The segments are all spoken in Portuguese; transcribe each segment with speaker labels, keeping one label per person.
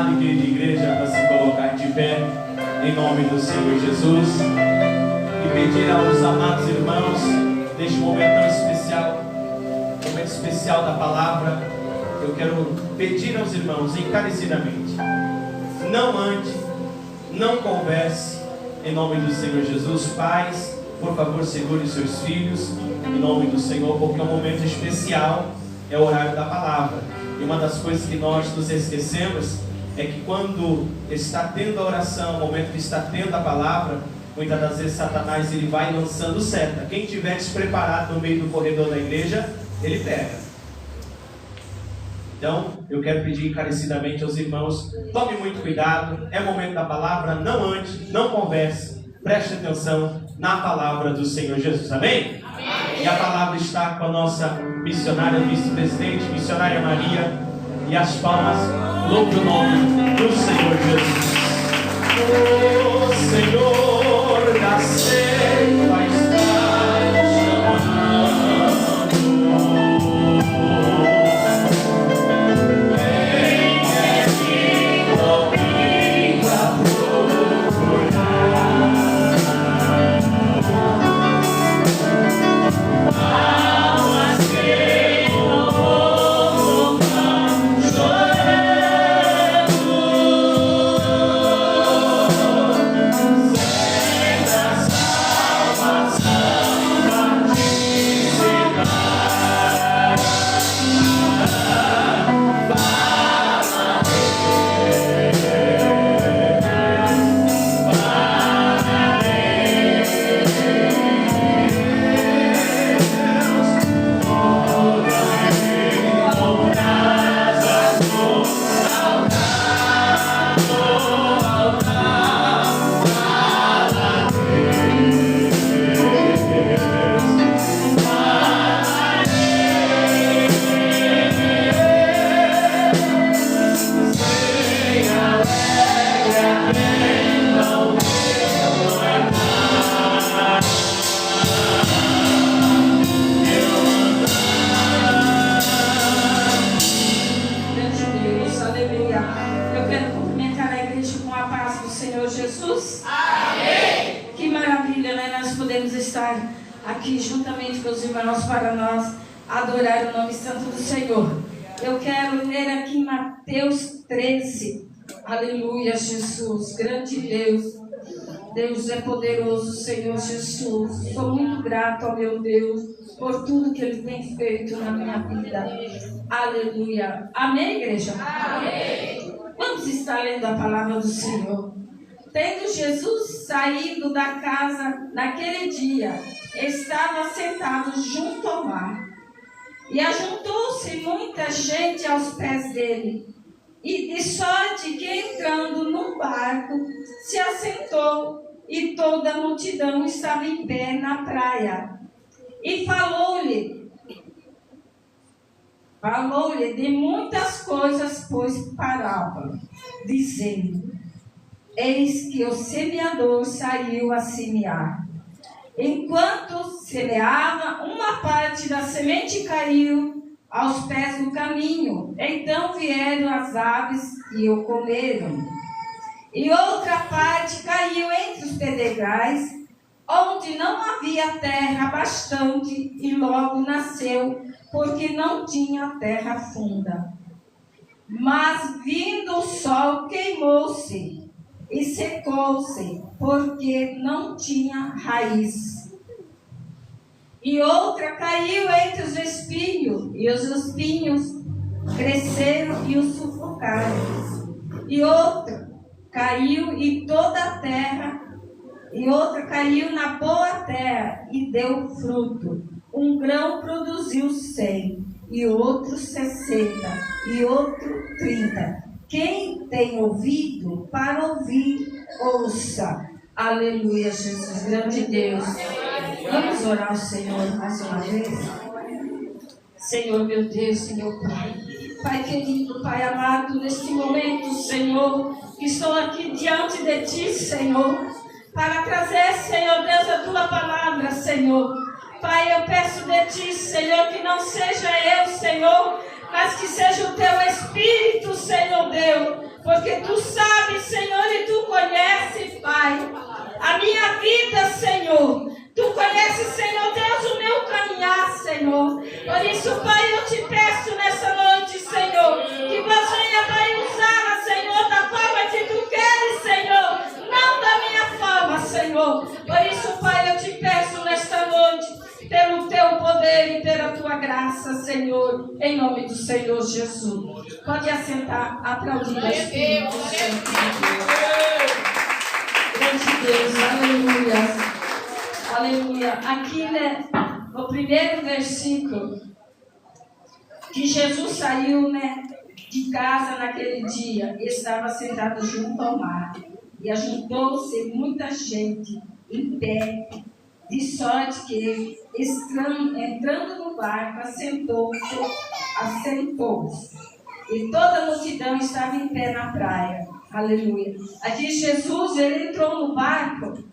Speaker 1: amada e querida igreja, para se colocar de pé, em nome do Senhor Jesus, e pedir aos amados irmãos, neste momento tão especial, momento especial da palavra, eu quero pedir aos irmãos encarecidamente: não ande, não converse, em nome do Senhor Jesus. Pais, por favor, segure seus filhos, em nome do Senhor, porque é um momento especial, é o horário da palavra. E uma das coisas que nós nos esquecemos é que quando está tendo a oração, o momento que está tendo a palavra, muitas das vezes Satanás ele vai lançando seta. Quem estiver despreparado no meio do corredor da igreja, ele pega. Então, eu quero pedir encarecidamente aos irmãos: tome muito cuidado, é momento da palavra, não ande, não converse, preste atenção na palavra do Senhor Jesus, amém? Amém. E a palavra está com a nossa missionária vice-presidente, missionária Maria, e as palmas, louve o nome do Senhor Jesus. O Senhor da ceifa está chamando.
Speaker 2: Aqui juntamente com os irmãos para nós adorar o nome santo do Senhor. Eu quero ler aqui em Mateus 13. Aleluia, Jesus, grande Deus. Deus é poderoso, Senhor Jesus. Sou muito grato ao meu Deus por tudo que Ele tem feito na minha vida. Aleluia. Amém, igreja? Amém. Vamos estar lendo a palavra do Senhor. Tendo Jesus saído da casa naquele dia, estava sentado junto ao mar. E ajuntou-se muita gente aos pés dele. E de sorte que, entrando num barco, se assentou, e toda a multidão estava em pé na praia. E falou-lhe de muitas coisas, pois parábola, dizendo: eis que o semeador saiu a semear. Enquanto semeava, uma parte da semente caiu aos pés do caminho. Então vieram as aves e o comeram. E outra parte caiu entre os pedregais, onde não havia terra bastante, e logo nasceu, porque não tinha terra funda. Mas vindo o sol, queimou-se e secou-se, porque não tinha raiz. E outra caiu entre os espinhos, e os espinhos cresceram e o sufocaram. E outra caiu e toda a terra, e outra caiu na boa terra e deu fruto. Um grão produziu 100, e outro 60, e outro 30. Quem tem ouvido para ouvir, ouça. Aleluia, Jesus, grande Deus. Vamos orar ao Senhor mais uma vez? Senhor, meu Deus, Senhor Pai. Pai querido, Pai amado, neste momento, Senhor, que estou aqui diante de Ti, Senhor, para trazer, Senhor Deus, a Tua palavra, Senhor. Pai, eu peço de Ti, Senhor, que não seja eu, Senhor, mas que seja o Teu Espírito, Senhor Deus, porque Tu sabes, Senhor, e Tu conheces, Pai, a minha vida, Senhor. Tu conheces, Senhor Deus, o meu caminhar, Senhor. Por isso, Pai, eu te peço nessa noite, Senhor, que você venha, Pai, usá-la, Senhor, da forma que Tu queres, Senhor, não da minha forma, Senhor. Por isso, Pai, eu te peço nesta noite, pelo Teu poder e pela Tua graça, Senhor, em nome do Senhor Jesus. Pode assentar, aplaudir o Espírito Santo. Grande Deus, aleluia. Aleluia. Aqui, né, no primeiro versículo, que Jesus saiu, né, de casa naquele dia, e estava sentado junto ao mar, e ajuntou-se muita gente em pé, de sorte que ele, entrando no barco, assentou-se, e toda a multidão estava em pé na praia. Aleluia. Aqui Jesus, ele entrou no barco,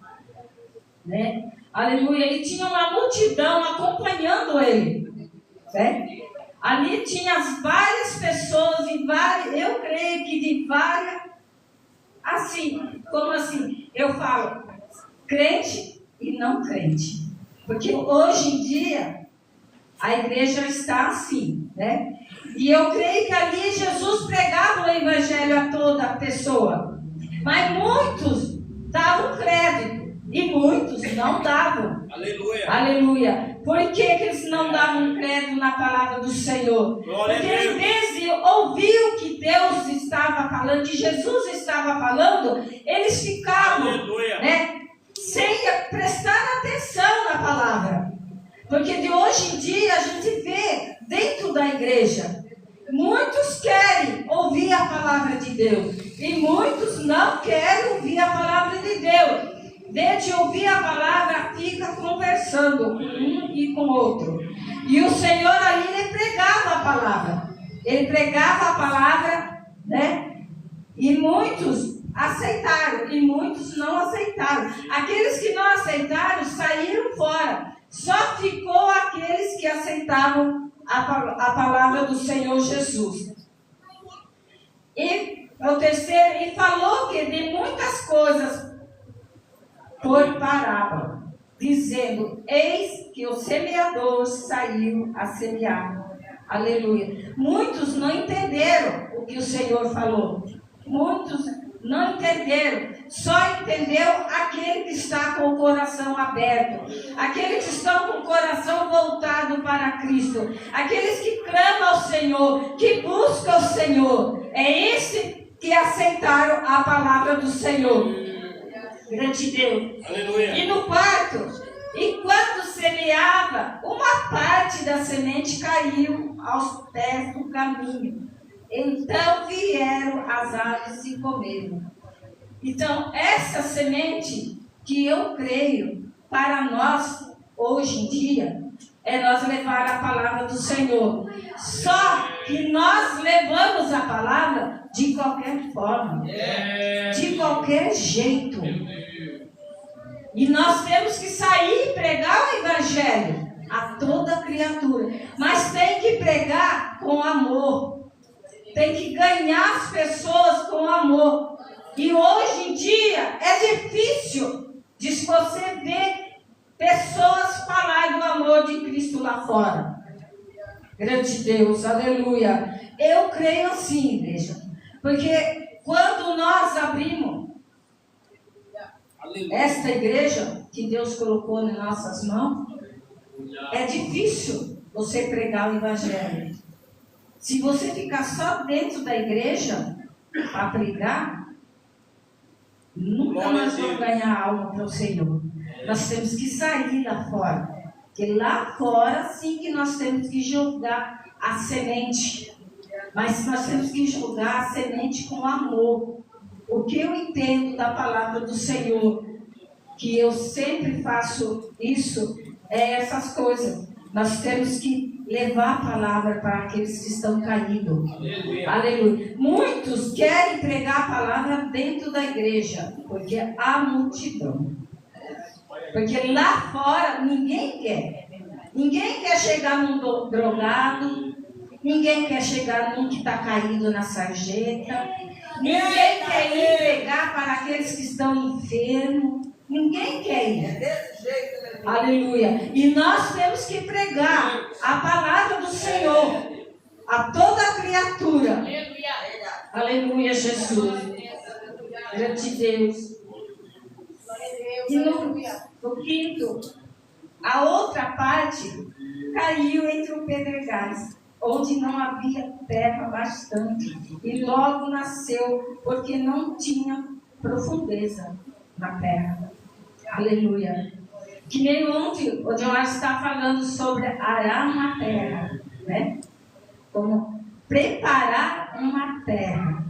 Speaker 2: né? Aleluia. E tinha uma multidão acompanhando ele, né? Ali tinha várias pessoas, eu creio que de várias, assim, como assim? Eu falo, crente e não crente. Porque hoje em dia, a igreja está assim, né? E eu creio que ali Jesus pregava o evangelho a toda a pessoa. Mas muitos davam crédito e muitos não davam.
Speaker 1: Aleluia.
Speaker 2: Aleluia. Por que eles não davam crédito na palavra do Senhor? Porque em vez de ouvir o que Deus estava falando, que Jesus estava falando, eles ficavam, né, sem prestar atenção na palavra. Porque de hoje em dia a gente vê dentro da igreja, muitos querem ouvir a palavra de Deus e muitos não querem ouvir a palavra de Deus. De ouvir a palavra, fica conversando com um e com o outro. E o Senhor ali, ele pregava a palavra. Ele pregava a palavra, né? E muitos aceitaram e muitos não aceitaram. Aqueles que não aceitaram saíram fora. Só ficou aqueles que aceitavam a palavra do Senhor Jesus. E o terceiro, e falou que de muitas coisas por parábola, dizendo: eis que o semeador saiu a semear. Aleluia. Muitos não entenderam o que o Senhor falou. Muitos não entenderam. Só entendeu aquele que está com o coração aberto. Aqueles que estão com o coração voltado para Cristo. Aqueles que clamam ao Senhor, que buscam o Senhor. É esse que aceitaram a palavra do Senhor. Grande Deus.
Speaker 1: Aleluia.
Speaker 2: E no quarto, enquanto semeava, uma parte da semente caiu aos pés do caminho. Então vieram as aves e comeram. Então, essa semente que eu creio para nós hoje em dia é nós levar a palavra do Senhor. Só que nós levamos a palavra de qualquer forma, de qualquer jeito. E nós temos que sair e pregar o evangelho a toda criatura. Mas tem que pregar com amor. Tem que ganhar as pessoas com amor. E hoje em dia é difícil de você ver pessoas falar do amor de Cristo lá fora. Grande Deus, aleluia. Eu creio assim, igreja. Porque quando nós abrimos esta igreja que Deus colocou nas nossas mãos, é difícil você pregar o evangelho. Se você ficar só dentro da igreja para pregar, nunca nós vamos ganhar alma para o Senhor. Nós temos que sair lá fora. Porque lá fora sim que nós temos que jogar a semente. Mas nós temos que jogar a semente com amor. O que eu entendo da palavra do Senhor, que eu sempre faço isso, é essas coisas. Nós temos que levar a palavra para aqueles que estão caídos. Aleluia. Aleluia. Muitos querem pregar a palavra dentro da igreja, porque há multidão. Porque lá fora ninguém quer. Ninguém quer chegar num drogado, ninguém quer chegar num que está caído na sarjeta, Ninguém quer ir pregar para aqueles que estão enfermos. Ninguém quer ir. Aleluia. E nós temos que pregar a palavra do Senhor a toda criatura. Aleluia, Jesus. Grande Deus. E no quinto, a outra parte caiu entre os pedregais, onde não havia terra bastante, e logo nasceu, porque não tinha profundeza na terra. Aleluia. Que nem onde o Joás está falando sobre arar uma terra, né? Como preparar uma terra.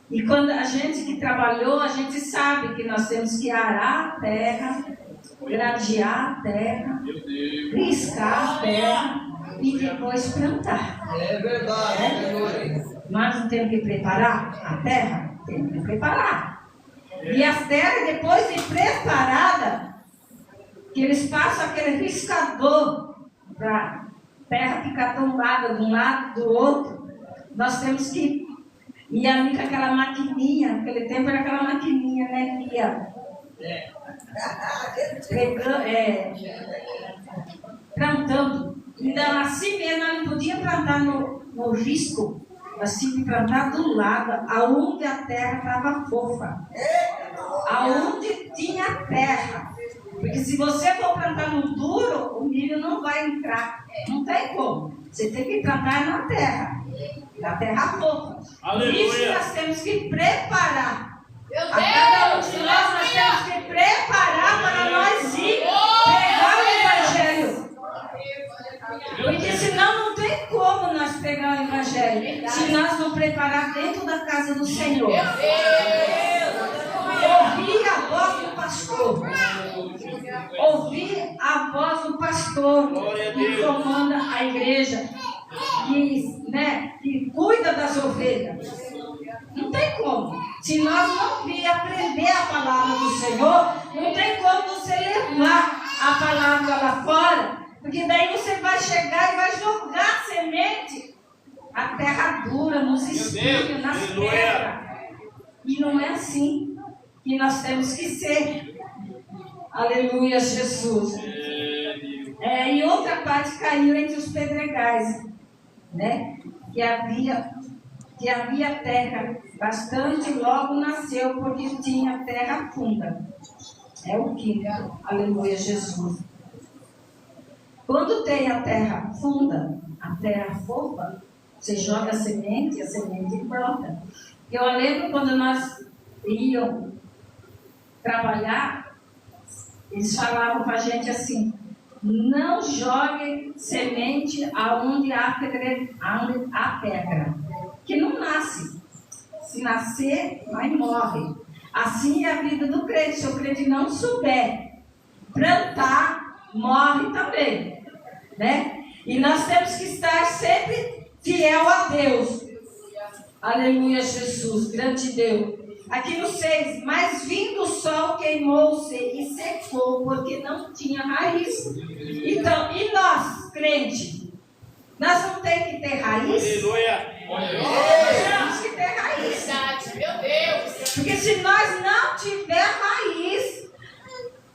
Speaker 2: E quando a gente que trabalhou, a gente sabe que nós temos que arar a terra, gradear a terra, riscar a terra e depois plantar.
Speaker 3: É verdade.
Speaker 2: Nós não temos que preparar a terra? Temos que preparar. E as terras, depois de preparada, que eles passam aquele riscador para a terra ficar tombada de um lado do outro, nós temos que ir ali com aquela maquininha, naquele tempo era aquela maquininha, né, que ia plantando. Então, assim mesmo, ela não podia plantar no risco, mas tinha que plantar do lado, aonde a terra estava fofa, aonde tinha terra. Porque se você for plantar no duro, o milho não vai entrar. Não tem como. Você tem que plantar na terra fofa.
Speaker 1: Aleluia.
Speaker 2: Isso nós temos que preparar. A cada um de nós temos que preparar para nós ir pregar o Evangelho. Porque senão não tem como nós pregar o Evangelho se nós não preparar dentro da casa do Senhor. Ouvir a voz do pastor. Ouvir a voz do pastor que comanda a igreja, que cuida das ovelhas. Não tem como. Se nós não vir aprender a palavra do Senhor, não tem como você levar a palavra lá fora, porque daí você vai chegar e vai jogar semente a terra dura, nos espinhos, nas pedras. E não é assim que nós temos que ser. Aleluia, Jesus. E outra parte caiu entre os pedregais, né? Que havia terra bastante, logo nasceu, porque tinha terra funda. É o quinto. Aleluia, Jesus. Quando tem a terra funda, a terra fofa, você joga a semente brota. Eu lembro quando nós íamos trabalhar, eles falavam para a gente assim: não jogue semente aonde há pedra, que não nasce. Se nascer, vai morre. Assim é a vida do crente. Se o crente não souber plantar, morre também, né? E nós temos que estar sempre fiel a Deus. Aleluia, Jesus, grande Deus. Aqui no 6, mas vindo o sol queimou-se e secou, porque não tinha raiz. Então, e nós, crente? Nós não temos que ter raiz?
Speaker 1: Aleluia.
Speaker 2: Nós temos que ter raiz.
Speaker 4: Meu Deus.
Speaker 2: Porque se nós não tiver raiz,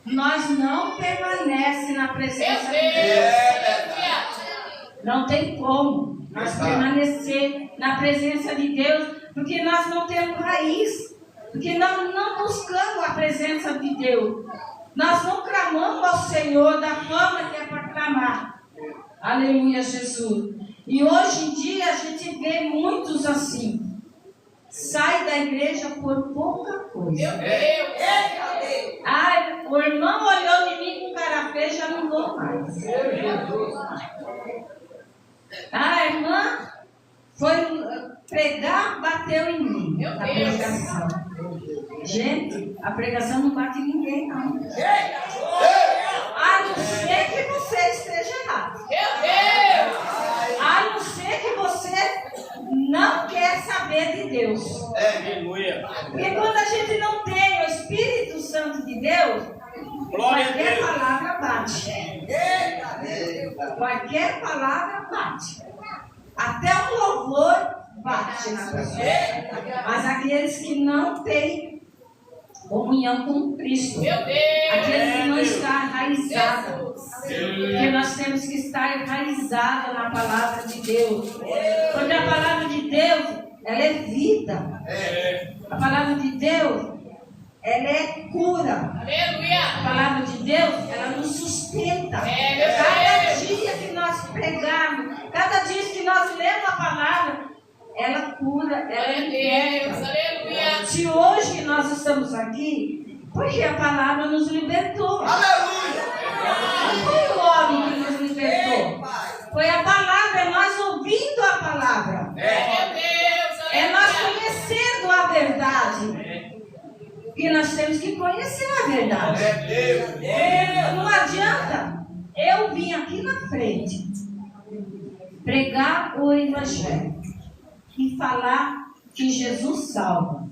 Speaker 2: nós não permanecemos na presença de Deus. Não tem como nós permanecer na presença de Deus, porque nós não temos raiz. Porque nós não buscamos a presença de Deus. Nós não clamamos ao Senhor da forma que é para clamar. Aleluia, Jesus. E hoje em dia a gente vê muitos assim. Sai da igreja por pouca coisa.
Speaker 4: Meu Deus.
Speaker 2: Ai, o irmão olhou em mim com cara feia, já não vou mais. A irmã foi pregar, bateu em mim.
Speaker 4: Meu
Speaker 2: na
Speaker 4: Deus.
Speaker 2: pregação. Gente, a pregação não bate em ninguém, não. A não ser que você esteja errado.
Speaker 4: Meu Deus.
Speaker 2: A não ser que você não quer saber de Deus.
Speaker 1: Aleluia.
Speaker 2: Porque quando a gente não tem o Espírito Santo de Deus,
Speaker 1: Glória a
Speaker 2: qualquer
Speaker 1: Deus.
Speaker 2: palavra bate. Qualquer palavra bate. Até um louvor bate na pessoa. Mas aqueles que não têm comunhão com Cristo,
Speaker 4: Meu Deus.
Speaker 2: aqueles que não estão enraizados, porque nós temos que estar enraizados na palavra de Deus. Porque a palavra de Deus, ela é vida. A palavra de Deus, ela é cura.
Speaker 4: Aleluia.
Speaker 2: A palavra de Deus, ela nos sustenta.
Speaker 4: Meu
Speaker 2: Cada
Speaker 4: Deus.
Speaker 2: dia que nós pregamos, cada dia que nós lemos a palavra, ela cura, ela
Speaker 4: Glória a Deus.
Speaker 2: liberta.
Speaker 4: Aleluia.
Speaker 2: Se hoje nós estamos aqui, porque a palavra nos libertou. Não foi o homem que nos libertou. Foi a palavra, é nós ouvindo a palavra.
Speaker 4: Meu Deus.
Speaker 2: É nós
Speaker 4: Aleluia.
Speaker 2: conhecendo a verdade. E nós temos que conhecer a verdade. Não adianta eu vim aqui na frente pregar o evangelho e falar que Jesus salva,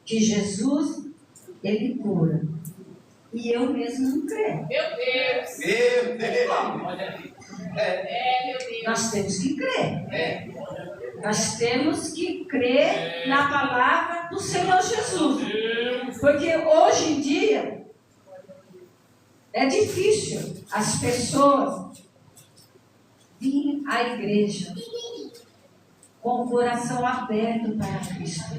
Speaker 2: que Jesus, ele cura, e eu mesmo não creio.
Speaker 4: Meu Deus.
Speaker 3: Meu Deus.
Speaker 4: Meu Deus.
Speaker 2: Nós temos que crer. Nós temos que crer na palavra do Senhor Jesus. Porque hoje em dia é difícil as pessoas virem à igreja com o coração aberto para Cristo.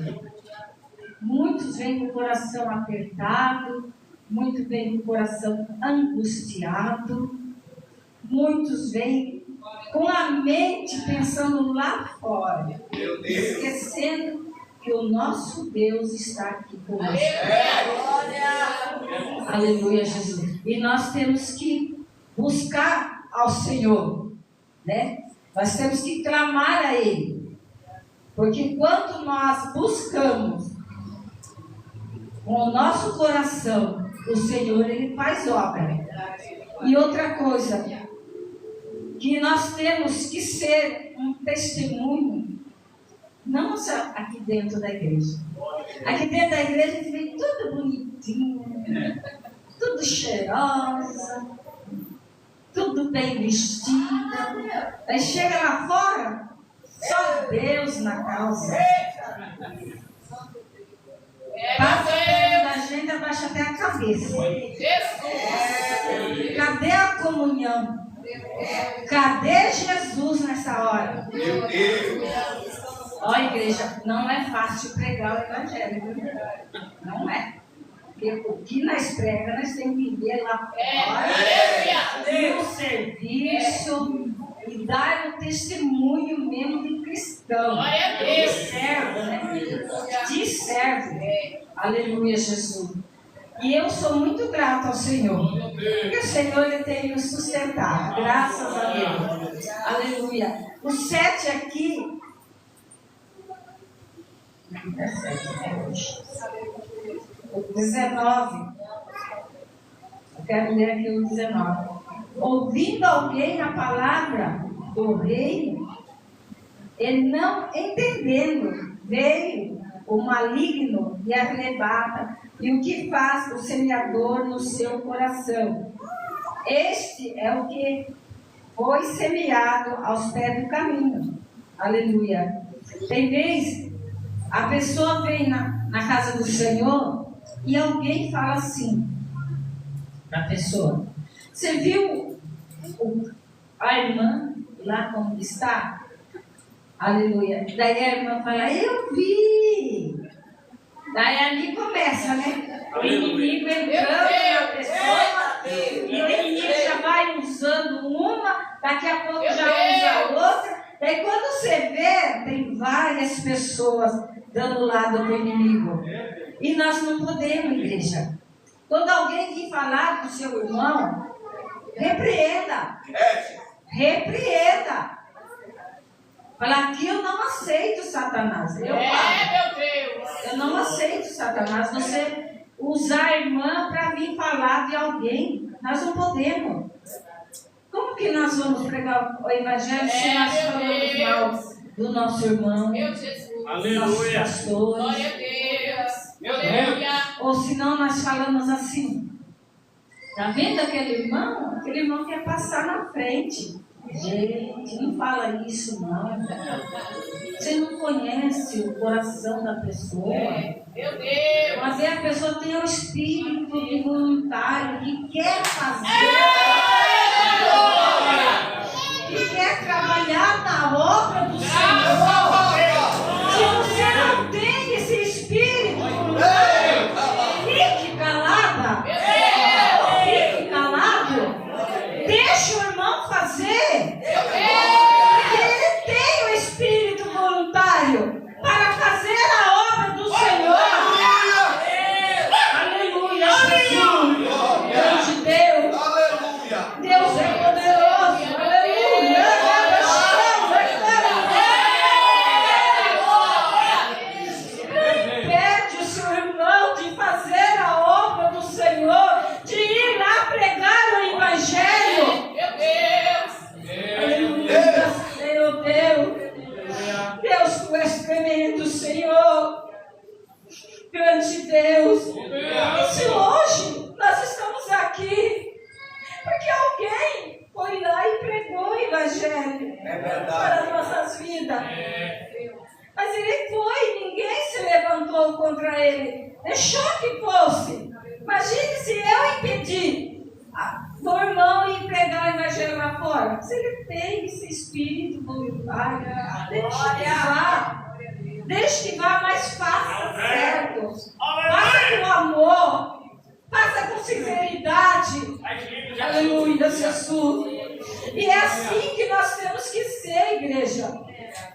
Speaker 2: Muitos vêm com o coração apertado, muitos vêm com o coração angustiado, muitos vêm com a mente pensando lá fora, esquecendo que o nosso Deus está aqui conosco. Aleluia, Jesus. E nós temos que buscar ao Senhor, né? Nós temos que clamar a Ele, porque quando nós buscamos com o nosso coração, o Senhor, Ele faz obra. E outra coisa, que nós temos que ser um testemunho, não só aqui dentro da igreja. Aqui dentro da igreja a gente vem tudo bonitinho, tudo cheirosa, tudo bem vestida. Aí chega lá fora, só Deus na causa. Passa perto da gente, abaixa até a cabeça.
Speaker 4: Jesus.
Speaker 2: Cadê a comunhão? Cadê Jesus nessa hora?
Speaker 3: Meu Deus.
Speaker 2: Ó, igreja, não é fácil pregar o evangelho, viu? Não é. Porque o que nós pregamos, nós temos que ver lá fora, no serviço, e dar o testemunho mesmo de cristão.
Speaker 4: Glória a
Speaker 2: De
Speaker 4: Deus.
Speaker 2: servo, né? De servo. Aleluia, Jesus. E eu sou muito grata ao Senhor. Porque o Senhor, Ele tem nos sustentado. Graças a Deus. Aleluia. O 7 aqui. O 19. Eu quero ler aqui o 19. Ouvindo alguém a palavra do reino, ele não entendendo, veio o maligno e arrebata, e o que faz o semeador no seu coração. Este é o que foi semeado aos pés do caminho. Aleluia. Tem vez, a pessoa vem na casa do Senhor e alguém fala assim para a pessoa: você viu a irmã lá como está? Aleluia. Daí a irmã fala: eu vi. Daí ali começa, né? O inimigo entrando na pessoa, e o inimigo já vai usando uma, daqui a pouco já usa outra. Daí quando você vê, tem várias pessoas dando lado do inimigo. E nós não podemos, igreja. Quando alguém vir falar do seu irmão, repreenda. Repreenda. Falar que eu não aceito Satanás. Eu falo.
Speaker 4: Meu Deus.
Speaker 2: Eu não aceito Satanás. Você usar a irmã para vir falar de alguém, nós não podemos. Como que nós vamos pregar o evangelho se nós falamos mal do nosso irmão,
Speaker 4: Meu Jesus.
Speaker 2: dos
Speaker 1: Aleluia.
Speaker 2: nossos pastores?
Speaker 4: Glória a Deus.
Speaker 1: Meu
Speaker 4: Aleluia.
Speaker 2: Ou senão nós falamos assim: tá vendo aquele irmão? Aquele irmão quer passar na frente. Gente, não fala isso não. Você não conhece o coração da pessoa.
Speaker 4: Meu Deus.
Speaker 2: Mas a pessoa tem um espírito de voluntário que quer fazer, que quer trabalhar na obra do Senhor. Se você não tem esse espírito voluntário, fique calada. Fique calado. Deixa o irmão fazer. Porque ele tem o espírito voluntário para fazer a obra do Senhor. Aleluia, Jesus. Deus de Deus. Deus é poderoso. Aleluia. Pede o seu irmão de fazer a obra do Senhor, de ir lá pregar o Evangelho. Aleluia, Senhor Deus. Deus, tu és tremendo, Senhor. Grande Deus. E se hoje nós estamos aqui, porque alguém foi lá e pregou o Evangelho para as nossas vidas. Mas ele foi, ninguém se levantou contra ele. Deixou que fosse. Imagine se eu impedir do irmão ir pregar o Evangelho lá fora. Se ele tem esse espírito voluntário, deixe que vá. Deixe que vá, mas faça certo. Faça com amor. Faça com sinceridade. Aleluia, Jesus. E é assim que nós temos que ser, igreja.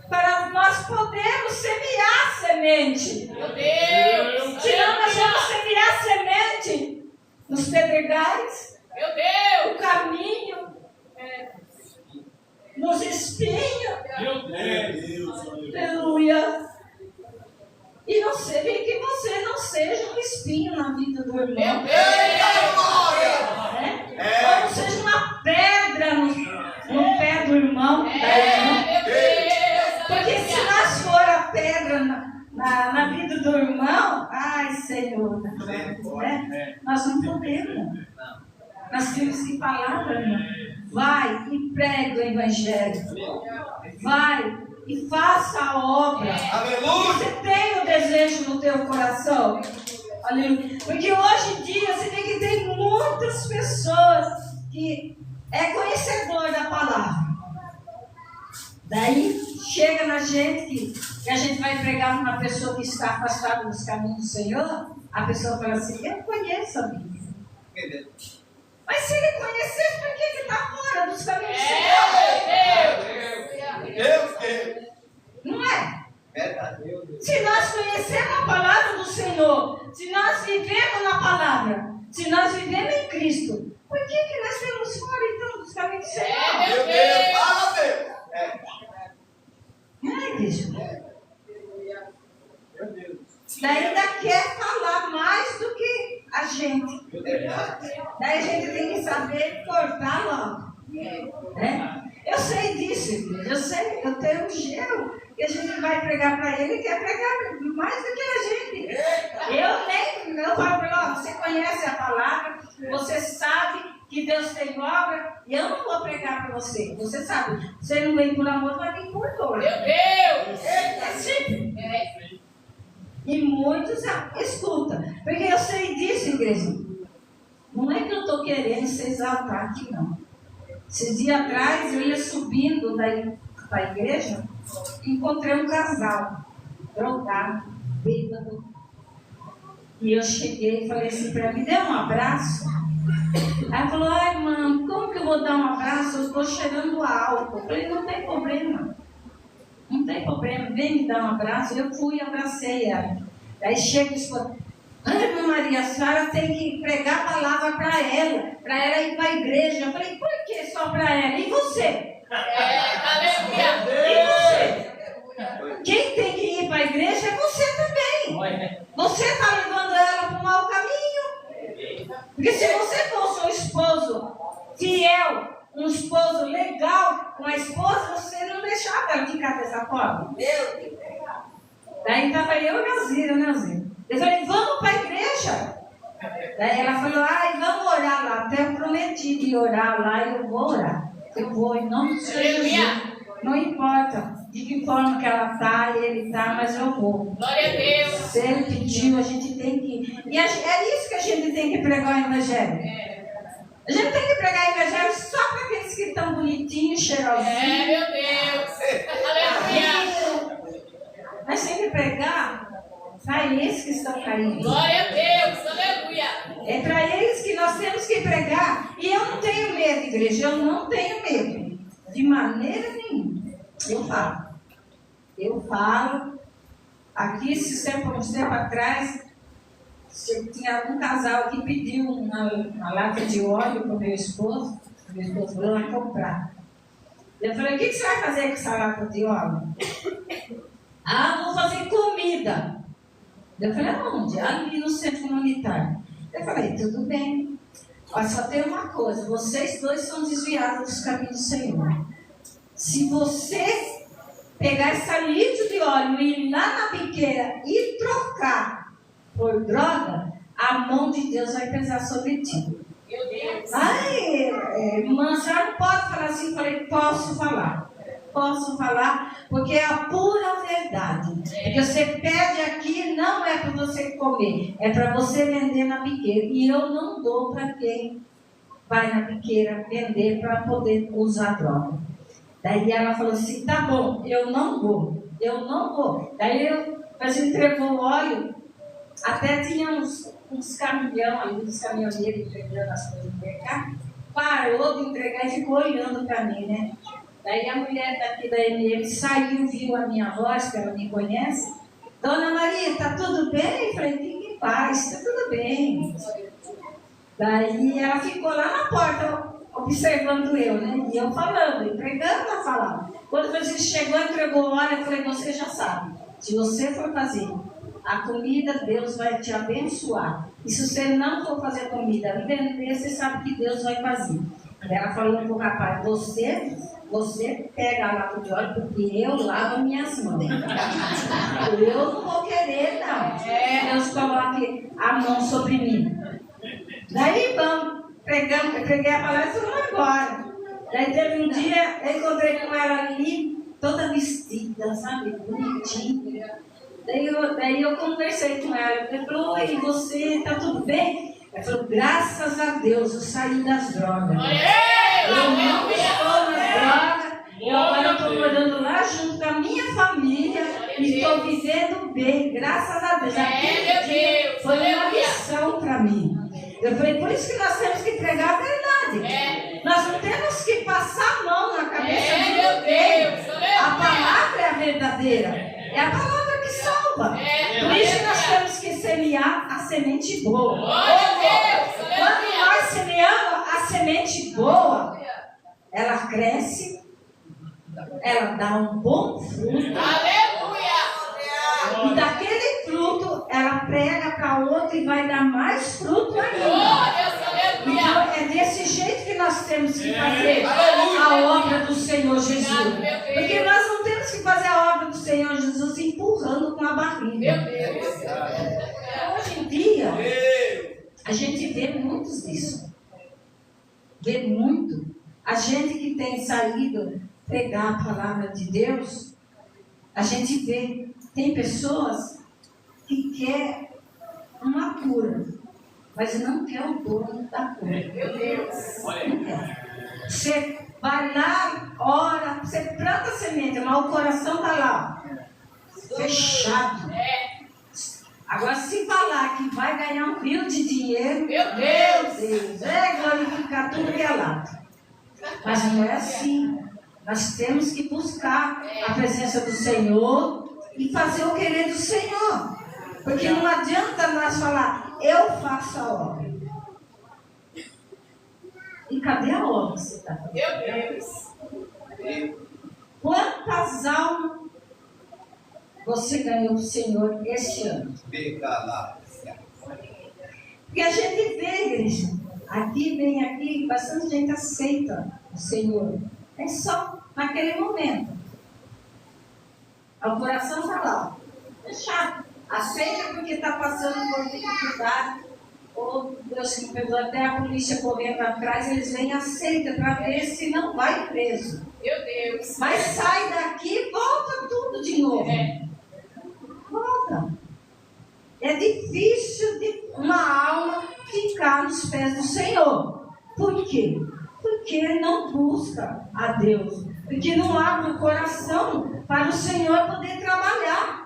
Speaker 2: Para nós podermos semear semente.
Speaker 4: Meu Deus.
Speaker 2: Senão nós vamos semear semente nos pedregais,
Speaker 4: Meu Deus.
Speaker 2: no caminho, nos espinhos. Aleluia. E não seja que você não seja um espinho na vida do irmão.
Speaker 4: Meu Deus.
Speaker 2: Ou não seja uma pedra no pé do irmão. Da irmã.
Speaker 4: Meu Deus.
Speaker 2: Porque se nós for a pedra na vida do irmão, ai Senhor, né? Nós não podemos. Nós temos que falar, irmão. Vai e prega o Evangelho. Vai e faça a obra. Você tem o desejo no teu coração. Aleluia. Porque hoje em dia você vê que tem muitas pessoas que é conhecedor da palavra. Daí chega na gente que a gente vai pregar uma pessoa que está afastada dos caminhos do Senhor. A pessoa fala assim: eu conheço a Bíblia. Mas se ele conhecesse, por que ele está fora dos caminhos do Senhor? Não é? Se nós conhecemos a palavra do Senhor, se nós vivemos na palavra, se nós vivemos em Cristo, por que nós estamos fora então dos caminhos do Senhor? Não é, igreja? Daí ainda quer falar mais do que a gente. Daí a gente tem que saber cortar logo. Né? Eu sei disso, igreja. Eu sei, eu tenho um gelo que a gente vai pregar para ele e quer pregar mais do que a gente. Eu falo para ele: você conhece a palavra, você sabe que Deus tem obra, e eu não vou pregar para você. Você sabe, você não vem por amor, vai vir por dor.
Speaker 4: Meu Deus.
Speaker 2: É simples. E muitos escutam. Porque eu sei disso, igreja. Não é que eu estou querendo se exaltar aqui, não. Esses dias atrás eu ia subindo da igreja e encontrei um casal, drogado, bêbado. E eu cheguei e falei assim para ela: me dê um abraço. Aí ela falou: ai, mano, como que eu vou dar um abraço? Eu estou cheirando álcool. Eu falei: não tem problema. Não tem problema, vem me dar um abraço. Eu fui e abracei ela. Aí chega e fala: Ana Maria, a senhora tem que pregar a palavra para ela ir para a igreja. Eu falei: por que só para ela? E você? E você? Quem tem que ir para a igreja é você também. Você está levando ela para o mau caminho. Porque se você fosse um esposo fiel, um esposo legal com a esposa, você não deixava ela ficar dessa forma. Daí estava eu e Nelzira, né? Eu falei: vamos para a igreja. Daí ela falou: ai, vamos orar lá. Até eu prometi de orar lá e eu vou orar. Eu vou em nome do Senhor Jesus. Não importa de que forma que ela está, ele está, mas eu vou.
Speaker 4: Glória a Deus.
Speaker 2: Se ele pediu, a gente tem que ir. E é isso que a gente tem que pregar o Evangelho. A gente tem que pregar o Evangelho só para aqueles que estão bonitinhos, cheirosinhos.
Speaker 4: Meu Deus. Aleluia.
Speaker 2: Mas tem que pregar para esses que estão caindo.
Speaker 4: Glória a Deus. Aleluia.
Speaker 2: É para eles que nós temos que pregar. E eu não tenho medo, igreja. Eu não tenho medo. De maneira nenhuma. Eu falo. Eu falo. Aqui, uns tempos atrás, tinha um casal que pediu uma lata de óleo para o meu esposo. O meu esposo foi lá comprar. Eu falei, o que você vai fazer com essa lata de óleo? Vou fazer comida. Eu falei, aonde? Ali no centro comunitário. Eu falei, tudo bem. Mas só tem uma coisa, vocês dois são desviados dos caminhos do Senhor. Se você pegar esse litro de óleo e ir lá na biqueira e trocar por droga, a mão de Deus vai pesar sobre ti.
Speaker 4: Meu Deus.
Speaker 2: Irmã, a senhora não pode falar assim? Eu falei, posso falar. Posso falar, porque é a pura verdade. Porque você pede aqui, não é para você comer, é para você vender na biqueira. E eu não dou para quem vai na biqueira vender para poder usar droga. Daí ela falou assim, tá bom, eu não vou. Daí eu entregou o óleo, até tinha uns caminhões ali, uns caminhoneiros entregando as coisas no mercado. Parou de entregar e ficou olhando para mim, né? Daí a mulher daqui da MM saiu, viu a minha voz, que ela me conhece. Dona Maria, tá tudo bem? Eu falei, fique em paz, tá tudo bem. Daí ela ficou lá na porta, observando eu, né? E eu falando, entregando, ela falava. Quando você chegou, entregou o óleo, eu falei, você já sabe. Se você for fazer a comida, Deus vai te abençoar. E se você não for fazer comida, vender, você sabe que Deus vai fazer. Ela falou para o rapaz, você pega a lata de óleo, porque eu lavo minhas mãos. Eu não vou querer, não. Deus coloque a mão sobre mim. Daí vamos, preguei a palavra e fomos embora. Daí teve um dia, eu encontrei com ela ali, toda vestida, sabe, bonitinha. Daí eu conversei com ela. Ela falou, oi, você, tá tudo bem? Ela falou, graças a Deus, eu saí das drogas. Eu não estou nas drogas. Eu agora estou morando lá junto com a minha família e estou vivendo bem, graças a Deus. Aquele dia foi uma lição para mim. Eu falei, por isso que nós temos que pregar a verdade. Nós não temos que passar a mão na cabeça de ninguém. A palavra é a verdadeira. É a palavra que salva. Por isso que nós temos que semear a semente boa. Quando nós semeamos a semente boa, ela cresce, ela dá um bom fruto. E daquele fruto, ela prega para outro e vai dar mais fruto ainda. Então, é desse jeito que nós temos que fazer a obra do Senhor Jesus. Porque nós não temos que fazer a obra do Senhor Jesus empurrando com a barriga. Hoje em dia, a gente vê muitos disso. Vê muito. A gente que tem saído pregar a palavra de Deus, a gente vê, tem pessoas que querem uma cura, mas não quer o dono da cura. Meu Deus. Você vai lá, ora, você planta a semente, mas o coração está lá, fechado. Agora, se falar que vai ganhar um rio de dinheiro, meu Deus, é glorificar tudo que é lado. Mas não é assim. Nós temos que buscar a presença do Senhor e fazer o querer do Senhor. Porque não adianta nós falar, eu faço a obra. E cadê a obra que você está fazendo? Meu Deus! Quantas almas você ganhou do Senhor este ano? Porque a gente vê, igreja, vem aqui, bastante gente aceita o Senhor. É só naquele momento. O coração está lá, fechado. Aceita porque está passando por dificuldade. ou Deus me perdoa, até a polícia correndo atrás, eles vêm aceita para ver se não vai preso.
Speaker 4: Meu Deus.
Speaker 2: Mas sai daqui e volta tudo de novo. Volta. É difícil de uma alma ficar nos pés do Senhor. Por quê? Porque não busca a Deus. Porque não abre o coração para o Senhor poder trabalhar.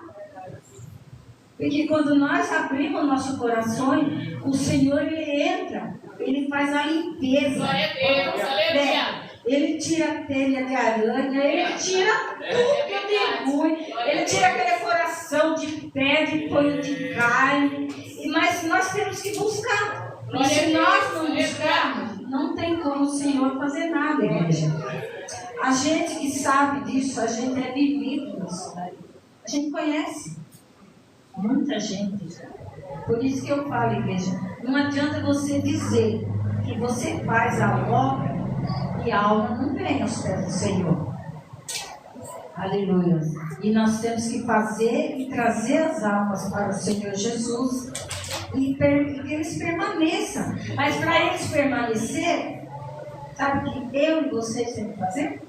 Speaker 2: Porque quando nós abrimos o nosso coração, o Senhor ele entra, ele faz a limpeza.
Speaker 4: Glória a Deus. Aleluia.
Speaker 2: Ele tira a telha de aranha, ele tira tudo de ruim, ele tira aquele coração de pedra, põe de carne. Mas nós temos que buscar. E se nós não buscarmos, não tem como o Senhor fazer nada, igreja. A gente que sabe disso, a gente é vivido nisso. A gente conhece muita gente. Por isso que eu falo, igreja, não adianta você dizer que você faz a obra e a alma não vem aos pés do Senhor. Aleluia. E nós temos que fazer e trazer as almas para o Senhor Jesus e que eles permaneçam. Mas para eles permanecer, sabe o que eu e vocês temos que fazer?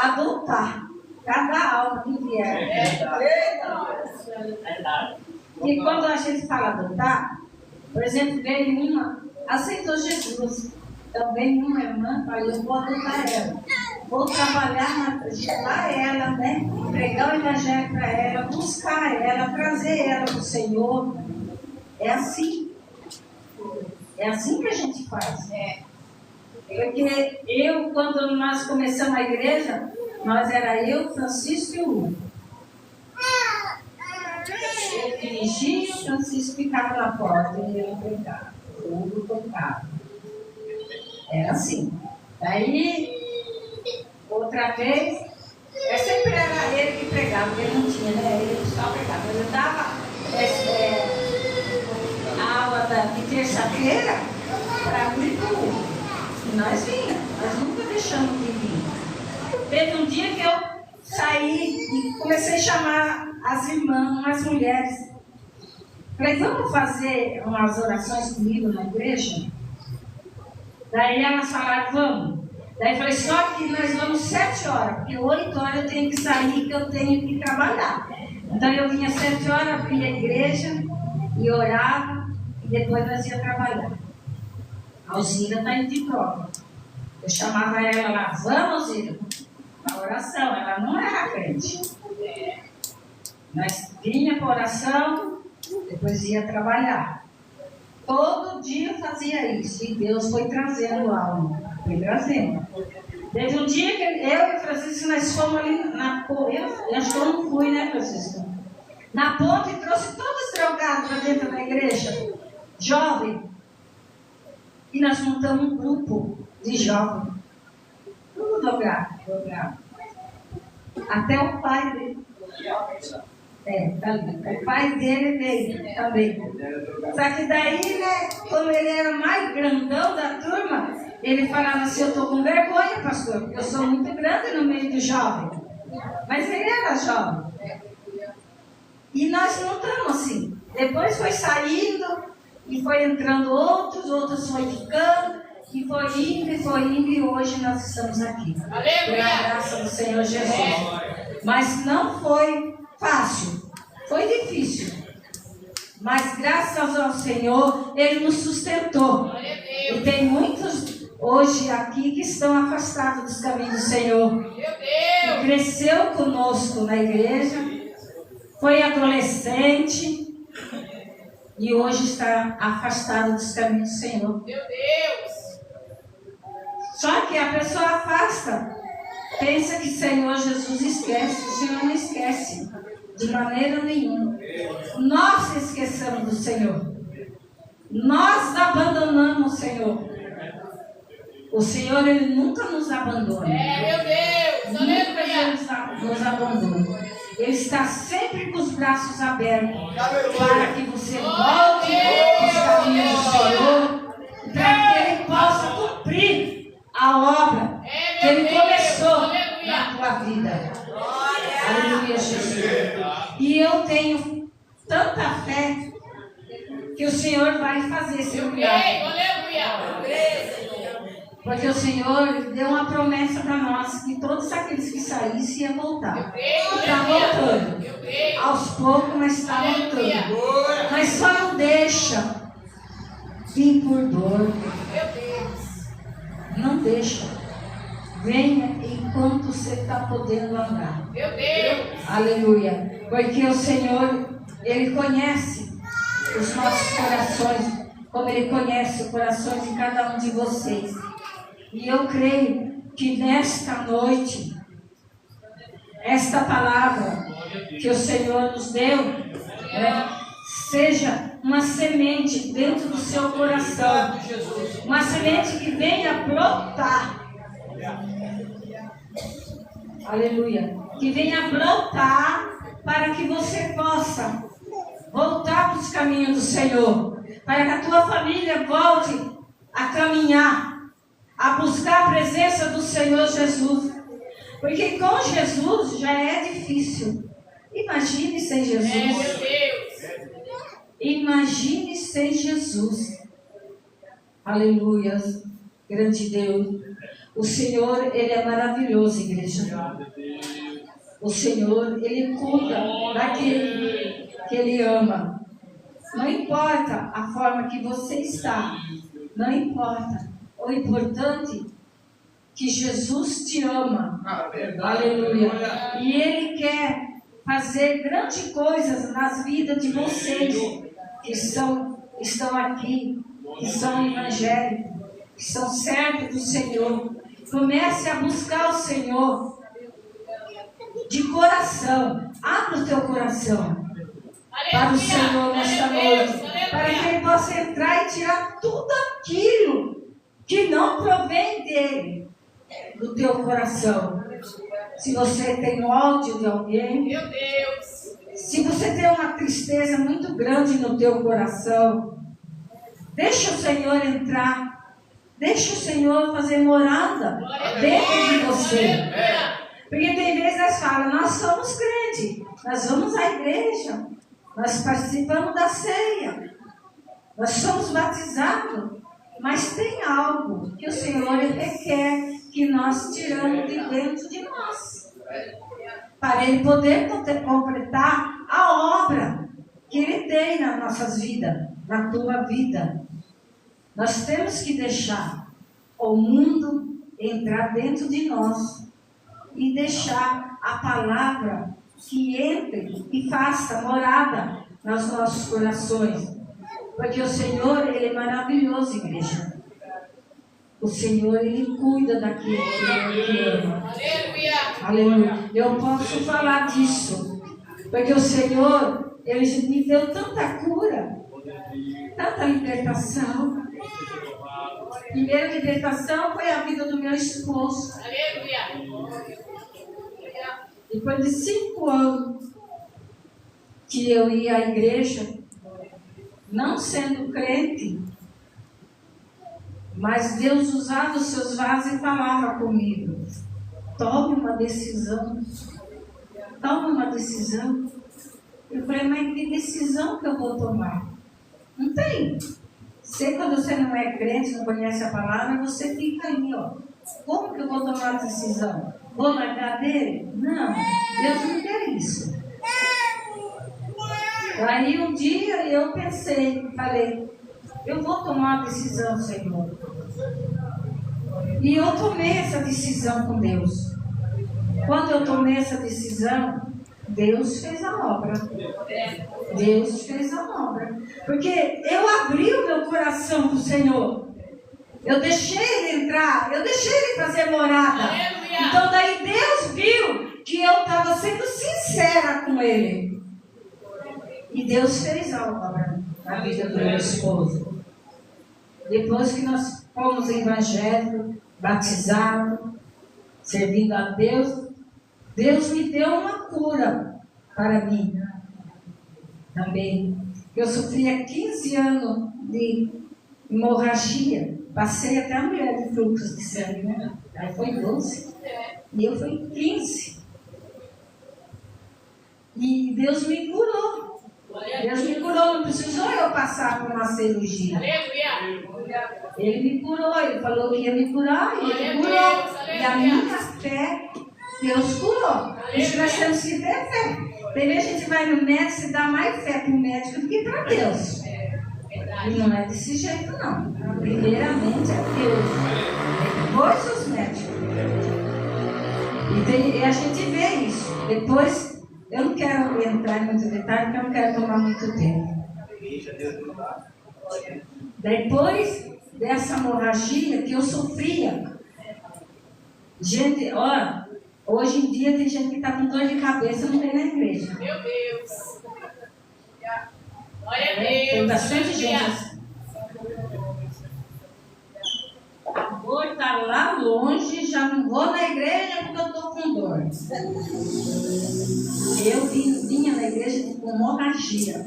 Speaker 2: Adotar cada alma que vier. E quando a gente fala adotar, por exemplo, veio uma, aceitou Jesus. Também uma irmã falou, eu vou adotar ela. Vou trabalhar, levar ela, né? Pregar o evangelho para ela, buscar ela, trazer ela para o Senhor. É assim. É assim que a gente faz. Porque quando nós começamos a igreja, nós era eu, Francisco e o Hugo. Eu dirigia, o Francisco ficava na porta e eu pregava. O Hugo tocava. Era assim. Daí, outra vez, sempre era ele que pregava, porque ele não tinha, né? Ele só pregava. Eu dava a aula de terça-feira para abrir o Hugo. E nós vinhamos, nós nunca deixamos de vir. Teve um dia que eu saí e comecei a chamar as irmãs, as mulheres. Falei, vamos fazer umas orações comigo na igreja? Daí elas falaram, vamos. Daí eu falei, só que nós vamos 7 horas, porque 8 horas eu tenho que sair, que eu tenho que trabalhar. Então eu vinha 7 horas, abria a igreja e orava, e depois nós ia trabalhar. A Alzira está indo de prova. Eu chamava ela lá, vamos, Alzira, a oração. Ela não era crente. Nós vinha para a oração, depois ia trabalhar. Todo dia eu fazia isso. E Deus foi trazendo alma. Foi trazendo. Teve um dia que eu e o Francisco, nós fomos ali na ponte. Eu acho que eu não fui, né, Francisco? Na ponte e trouxe todos os drogados para dentro da igreja. Jovem. E nós montamos um grupo de jovens. Tudo drogado. Até o pai dele. Tá ali. O pai dele veio também. Só que daí, né, como ele era mais grandão da turma, ele falava assim, eu estou com vergonha, pastor, porque eu sou muito grande no meio do jovem. Mas ele era jovem. E nós não estamos assim. Depois foi saindo e foi entrando outros foi ficando, e foi indo, e hoje nós estamos aqui. Pela graça do Senhor Jesus. Mas não foi fácil, foi difícil. Mas graças ao Senhor, Ele nos sustentou. E tem muitos hoje aqui que estão afastados dos caminhos do Senhor. E cresceu conosco na igreja, foi adolescente e hoje está afastado dos caminhos do Senhor.
Speaker 4: Meu Deus!
Speaker 2: Só que a pessoa afasta, pensa que Senhor Jesus esquece. O Senhor não esquece de maneira nenhuma. Nós esquecemos do Senhor. Nós abandonamos o Senhor. O Senhor, Ele nunca nos abandona.
Speaker 4: Meu Deus!
Speaker 2: Nunca
Speaker 4: Aleluia!
Speaker 2: Ele nos abandona. Ele está sempre com os braços abertos para que você volte aos caminhos do Senhor, para que Ele possa cumprir a obra que Ele começou na tua vida. Aleluia, Jesus. E eu tenho tanta fé Senhor vai fazer esse
Speaker 4: Eu
Speaker 2: milagre.
Speaker 4: creio, aleluia.
Speaker 2: Porque o Senhor deu uma promessa para nós que todos aqueles que saíssem iam voltar. Está voltando.
Speaker 4: Eu creio.
Speaker 2: Aos poucos, mas está voltando.
Speaker 4: Aleluia.
Speaker 2: Mas só não deixa vir por dor.
Speaker 4: Meu Deus.
Speaker 2: Não deixa. Venha enquanto você está podendo andar.
Speaker 4: Meu Deus.
Speaker 2: Aleluia. Porque o Senhor, Ele conhece os nossos corações, como Ele conhece o coração de cada um de vocês. E eu creio que nesta noite, esta palavra que o Senhor nos deu, seja uma semente dentro do seu coração. Uma semente que venha brotar. Aleluia. Que venha brotar para que você possa voltar para os caminhos do Senhor. Para que a tua família volte a caminhar, a buscar a presença do Senhor Jesus. Porque com Jesus já é difícil. Imagine sem Jesus.
Speaker 4: Meu Deus.
Speaker 2: Imagine sem Jesus. Aleluia. Grande Deus. O Senhor, Ele é maravilhoso, igreja. O Senhor, Ele cuida daquele que Ele ama. Não importa a forma que você está. Não importa. O importante é que Jesus te ama. Aleluia. E Ele quer fazer grandes coisas nas vidas de vocês que estão aqui, que são evangélicos, que são servos do Senhor. Comece a buscar o Senhor de coração. Abra o teu coração para o Senhor nesta noite, para que Ele possa entrar e tirar tudo aquilo que não provém dele, do teu coração. Se você tem ódio de alguém,
Speaker 4: Meu Deus.
Speaker 2: se você tem uma tristeza muito grande no teu coração, deixa o Senhor entrar. Deixa o Senhor fazer morada dentro de você. Porque tem vezes nós falamos, nós somos crentes, nós vamos à igreja, nós participamos da ceia, nós somos batizados, mas tem algo que o Senhor requer que nós tiramos de dentro de nós, para Ele poder completar a obra que Ele tem nas nossas vidas, na tua vida. Nós temos que deixar o mundo entrar dentro de nós e deixar a palavra que entre e faça morada nos nossos corações. Porque o Senhor, Ele é maravilhoso, igreja. O Senhor, Ele cuida daquele que Ele ama.
Speaker 4: Aleluia.
Speaker 2: Aleluia. Eu posso falar disso. Porque o Senhor, Ele me deu tanta cura, tanta libertação. Primeira libertação foi a vida do meu esposo.
Speaker 4: Aleluia.
Speaker 2: Depois de 5 anos que eu ia à igreja, não sendo crente, mas Deus usava os seus vasos e falava comigo. Tome uma decisão. Tome uma decisão. Eu falei, mas que decisão que eu vou tomar? Não tem. Quando você não é crente, não conhece a palavra, você fica aí, ó. Como que eu vou tomar a decisão? Vou largar dele? Não, Deus não quer isso. Aí um dia eu pensei, falei, eu vou tomar a decisão, Senhor. E eu tomei essa decisão com Deus. Quando eu tomei essa decisão, Deus fez a obra. Deus fez a obra. Porque eu abri o meu coração para o Senhor. Eu deixei Ele entrar. Eu deixei Ele fazer morada.
Speaker 4: Aleluia.
Speaker 2: Então daí Deus viu que eu estava sendo sincera com Ele. E Deus fez a obra na vida do meu esposo. Depois que nós fomos evangélicos, batizados, servindo a Deus, Deus me deu uma cura para mim também. Eu sofria 15 anos de hemorragia. Passei até a mulher de fluxos de sangue, né? Aí foi 12. E eu fui 15. E Deus me curou. Deus me curou, não precisou eu passar por uma cirurgia.
Speaker 4: Aleluia.
Speaker 2: Ele me curou, ele falou que ia me curar, e ele curou. E a minha fé, Deus curou. Isso nós temos que ter fé. Tem vezes a gente vai no médico e dá mais fé para o médico do que para Deus. E não é desse jeito, não. Primeiramente é Deus. Depois os médicos. E a gente vê isso. Depois, eu não quero entrar em muito detalhe, porque eu não quero tomar muito tempo. Depois dessa hemorragia que eu sofria, gente, ó, hoje em dia tem gente que está com dor de cabeça, não vem na igreja.
Speaker 4: Meu Deus. Glória a
Speaker 2: Tem
Speaker 4: Deus.
Speaker 2: bastante gente assim. A dor está lá longe, já não vou na igreja porque eu estou com dor. Eu vinha na igreja com hemorragia.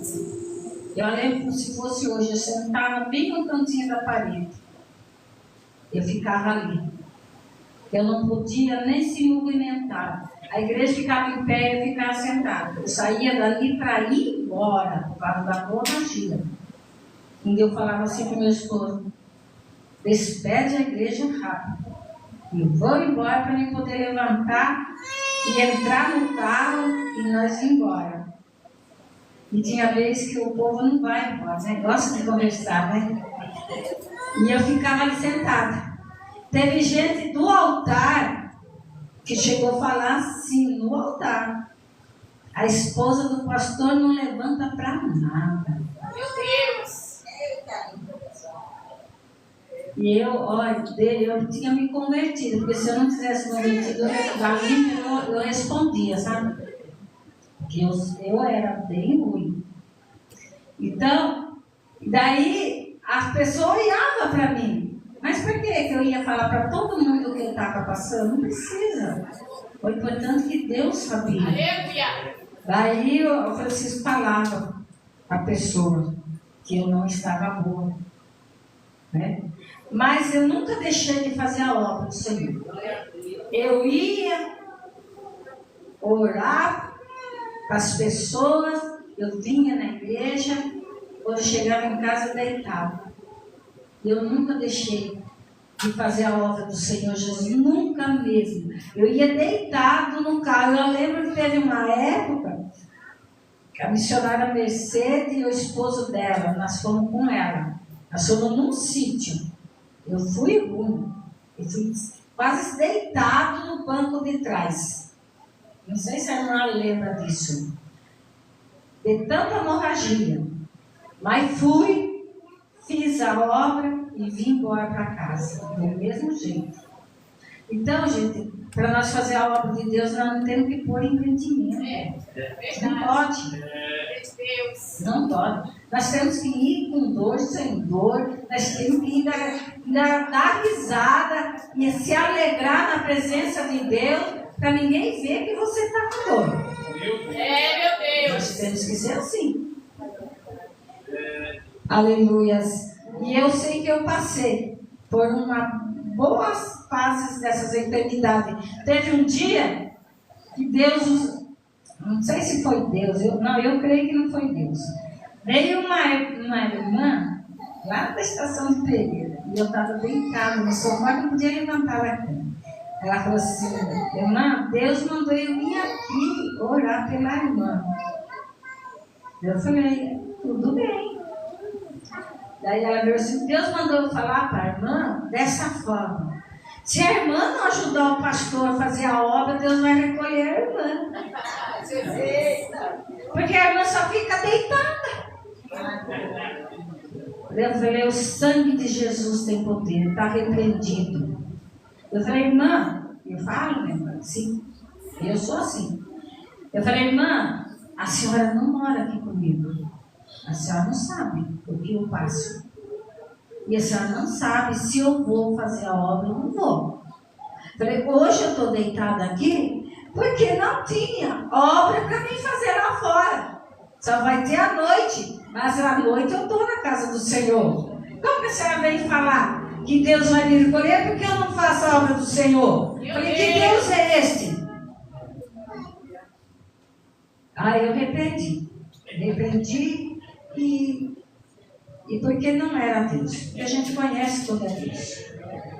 Speaker 2: Eu lembro como se fosse hoje, eu sentava bem no cantinho da parede. Eu ficava ali. Eu não podia nem se movimentar. A igreja ficava em pé e eu ficava sentada. Eu saía dali para ir embora, por causa da hemorragia. E eu falava assim para o meu esposo: despede a igreja rápido. Eu vou embora para eu poder levantar e entrar no carro e nós ir embora. E tinha vezes que o povo não vai embora, né? Gosta de conversar, né? E eu ficava ali sentada. Teve gente do altar que chegou a falar assim, no altar: a esposa do pastor não levanta para nada.
Speaker 4: Meu Deus.
Speaker 2: E eu tinha me convertido, porque se eu não tivesse convertido, eu respondia, sabe? Porque eu era bem ruim. Então, daí as pessoas olhavam para mim. Mas por que eu ia falar para todo mundo o que eu estava passando? Não precisa. O importante é que Deus sabia.
Speaker 4: Aleluia.
Speaker 2: Daí o Francisco falava para a pessoa que eu não estava boa, né? Mas eu nunca deixei de fazer a obra do Senhor. Eu ia orar para as pessoas, eu vinha na igreja, quando eu chegava em casa eu deitava. Eu nunca deixei de fazer a obra do Senhor Jesus, nunca mesmo. Eu ia deitado no carro. Eu lembro que teve uma época que a missionária Mercedes e o esposo dela, nós fomos com ela. Nós fomos num sítio. Eu fui ruim. Eu fui quase deitado no banco de trás. Não sei se a irmã lembra disso. De tanta hemorragia. Mas fui, fiz a obra e vim embora para casa. Do mesmo jeito. Então, gente, para nós fazer a obra de Deus, nós não temos que pôr empreendimento. Não pode. Não pode. Nós temos que ir com dor, sem dor. Nós temos que ir dar risada e se alegrar na presença de Deus, para ninguém ver que você está com dor.
Speaker 4: Meu Deus.
Speaker 2: Nós temos que ser assim. Aleluias. E eu sei que eu passei por boas fases dessas enfermidades. Teve um dia que Deus, não sei se foi Deus, eu creio que não foi Deus. Veio uma irmã lá da estação de Pereira, e eu estava deitada no sofá, não podia levantar da cama. Ela falou assim: irmã, Deus mandou eu vir aqui orar pela irmã. Eu falei: tudo bem. Daí ela veio assim: Deus mandou eu falar para a irmã dessa forma: se a irmã não ajudar o pastor a fazer a obra, Deus vai recolher a irmã. Porque a irmã só fica deitada. Eu falei: o sangue de Jesus tem poder, está repreendido. Eu falei: irmã, eu falo, minha irmã, sim, eu sou assim. Eu falei: irmã, a senhora não mora aqui comigo. A senhora não sabe o que eu passo. E a senhora não sabe se eu vou fazer a obra ou não vou. Falei: hoje eu estou deitada aqui porque não tinha obra para mim fazer lá fora. Só vai ter à noite. Mas à noite eu estou na casa do Senhor. Como que a senhora vem falar que Deus vai me recolher porque eu não faço a obra do Senhor? Falei: que Deus é este? Aí eu rependi. repreendi e porque não era Deus. Porque a gente conhece toda Deus.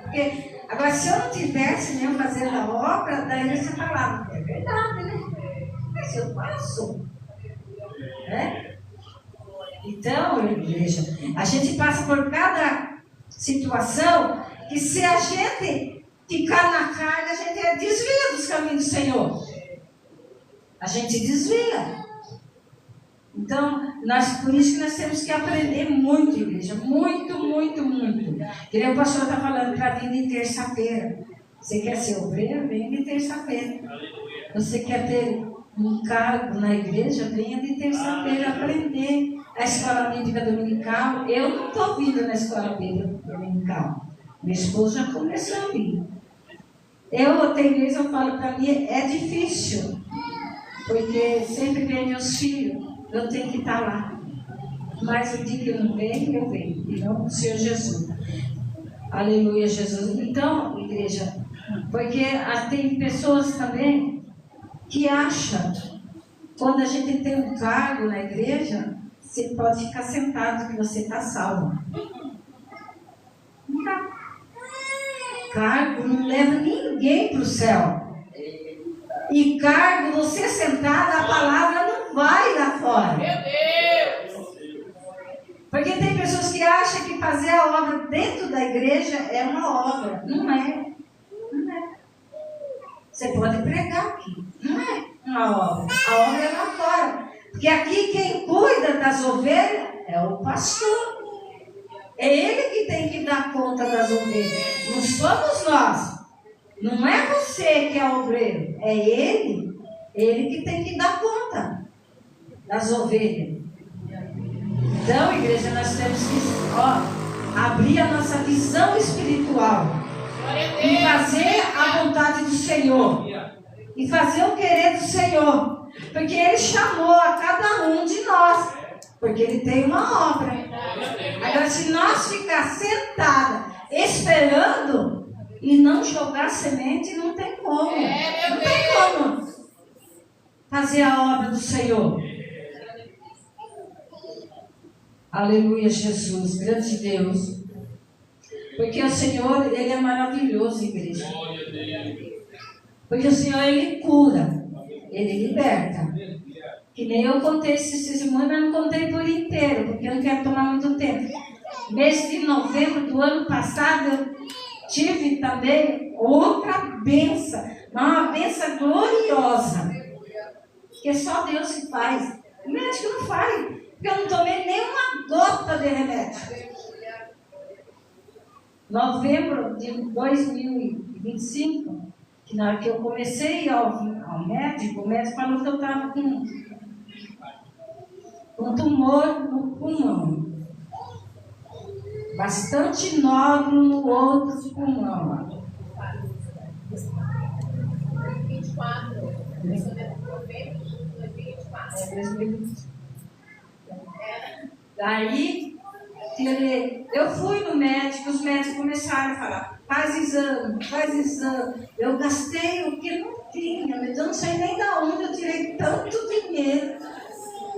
Speaker 2: Porque, agora, se eu não tivesse mesmo fazendo a obra, daí você falava, é verdade, né? Mas eu faço. Né? Então, igreja, a gente passa por cada situação que se a gente ficar na carne, a gente desvia dos caminhos do Senhor. A gente desvia. Então, por isso que nós temos que aprender muito, igreja. Muito, muito, muito. Que nem o pastor está falando para vir de terça-feira. Você quer ser obreiro? Venha de terça-feira. Você quer ter um cargo na igreja? Venha de terça-feira aprender a escola bíblica dominical. Eu não estou vindo na escola bíblica dominical. Meu esposo já começou a vir. Tem vezes eu falo para mim, é difícil. Porque sempre vem meus filhos. Eu tenho que estar lá. Mas o dia que eu não venho, eu venho. Em nome do Senhor Jesus. Aleluia, Jesus. Então, igreja, porque tem pessoas também que acham, quando a gente tem um cargo na igreja, você pode ficar sentado que você está salvo. Não dá. Cargo não leva ninguém para o céu. E cargo, você sentado, a palavra não vai lá fora.
Speaker 4: Meu Deus!
Speaker 2: Porque tem pessoas que acham que fazer a obra dentro da igreja é uma obra. Não é. Não é. Você pode pregar aqui. Não é uma obra. A obra é lá fora. Porque aqui quem cuida das ovelhas é o pastor. É ele que tem que dar conta das ovelhas. Não somos nós. Não é você que é obreiro. É ele. Ele que tem que dar conta das ovelhas. Então, igreja, nós temos que abrir a nossa visão espiritual e fazer a vontade do Senhor e fazer o querer do Senhor, porque Ele chamou a cada um de nós, porque Ele tem uma obra. Agora, se nós ficar sentados esperando e não jogar semente, não tem como. Não tem como fazer a obra do Senhor. Aleluia, Jesus, grande Deus. Porque o Senhor, Ele é maravilhoso, igreja. Porque o Senhor, Ele cura, Ele liberta. Que nem eu contei esse testemunho, mas não contei por inteiro, porque eu não quero tomar muito tempo. Mês de novembro do ano passado, eu tive também outra bênção, uma bênção gloriosa, que só Deus que faz. O médico não faz. Porque eu não tomei nenhuma gota de remédio. Novembro de 2025, que na hora que eu comecei ao médico, o médico falou que eu estava com um tumor no pulmão. Bastante nódulo no outro pulmão.
Speaker 4: 24. Começou de novembro de 2024.
Speaker 2: Daí, eu fui no médico, os médicos começaram a falar, faz exame. Eu gastei o que não tinha, mas eu não sei nem de onde eu tirei tanto dinheiro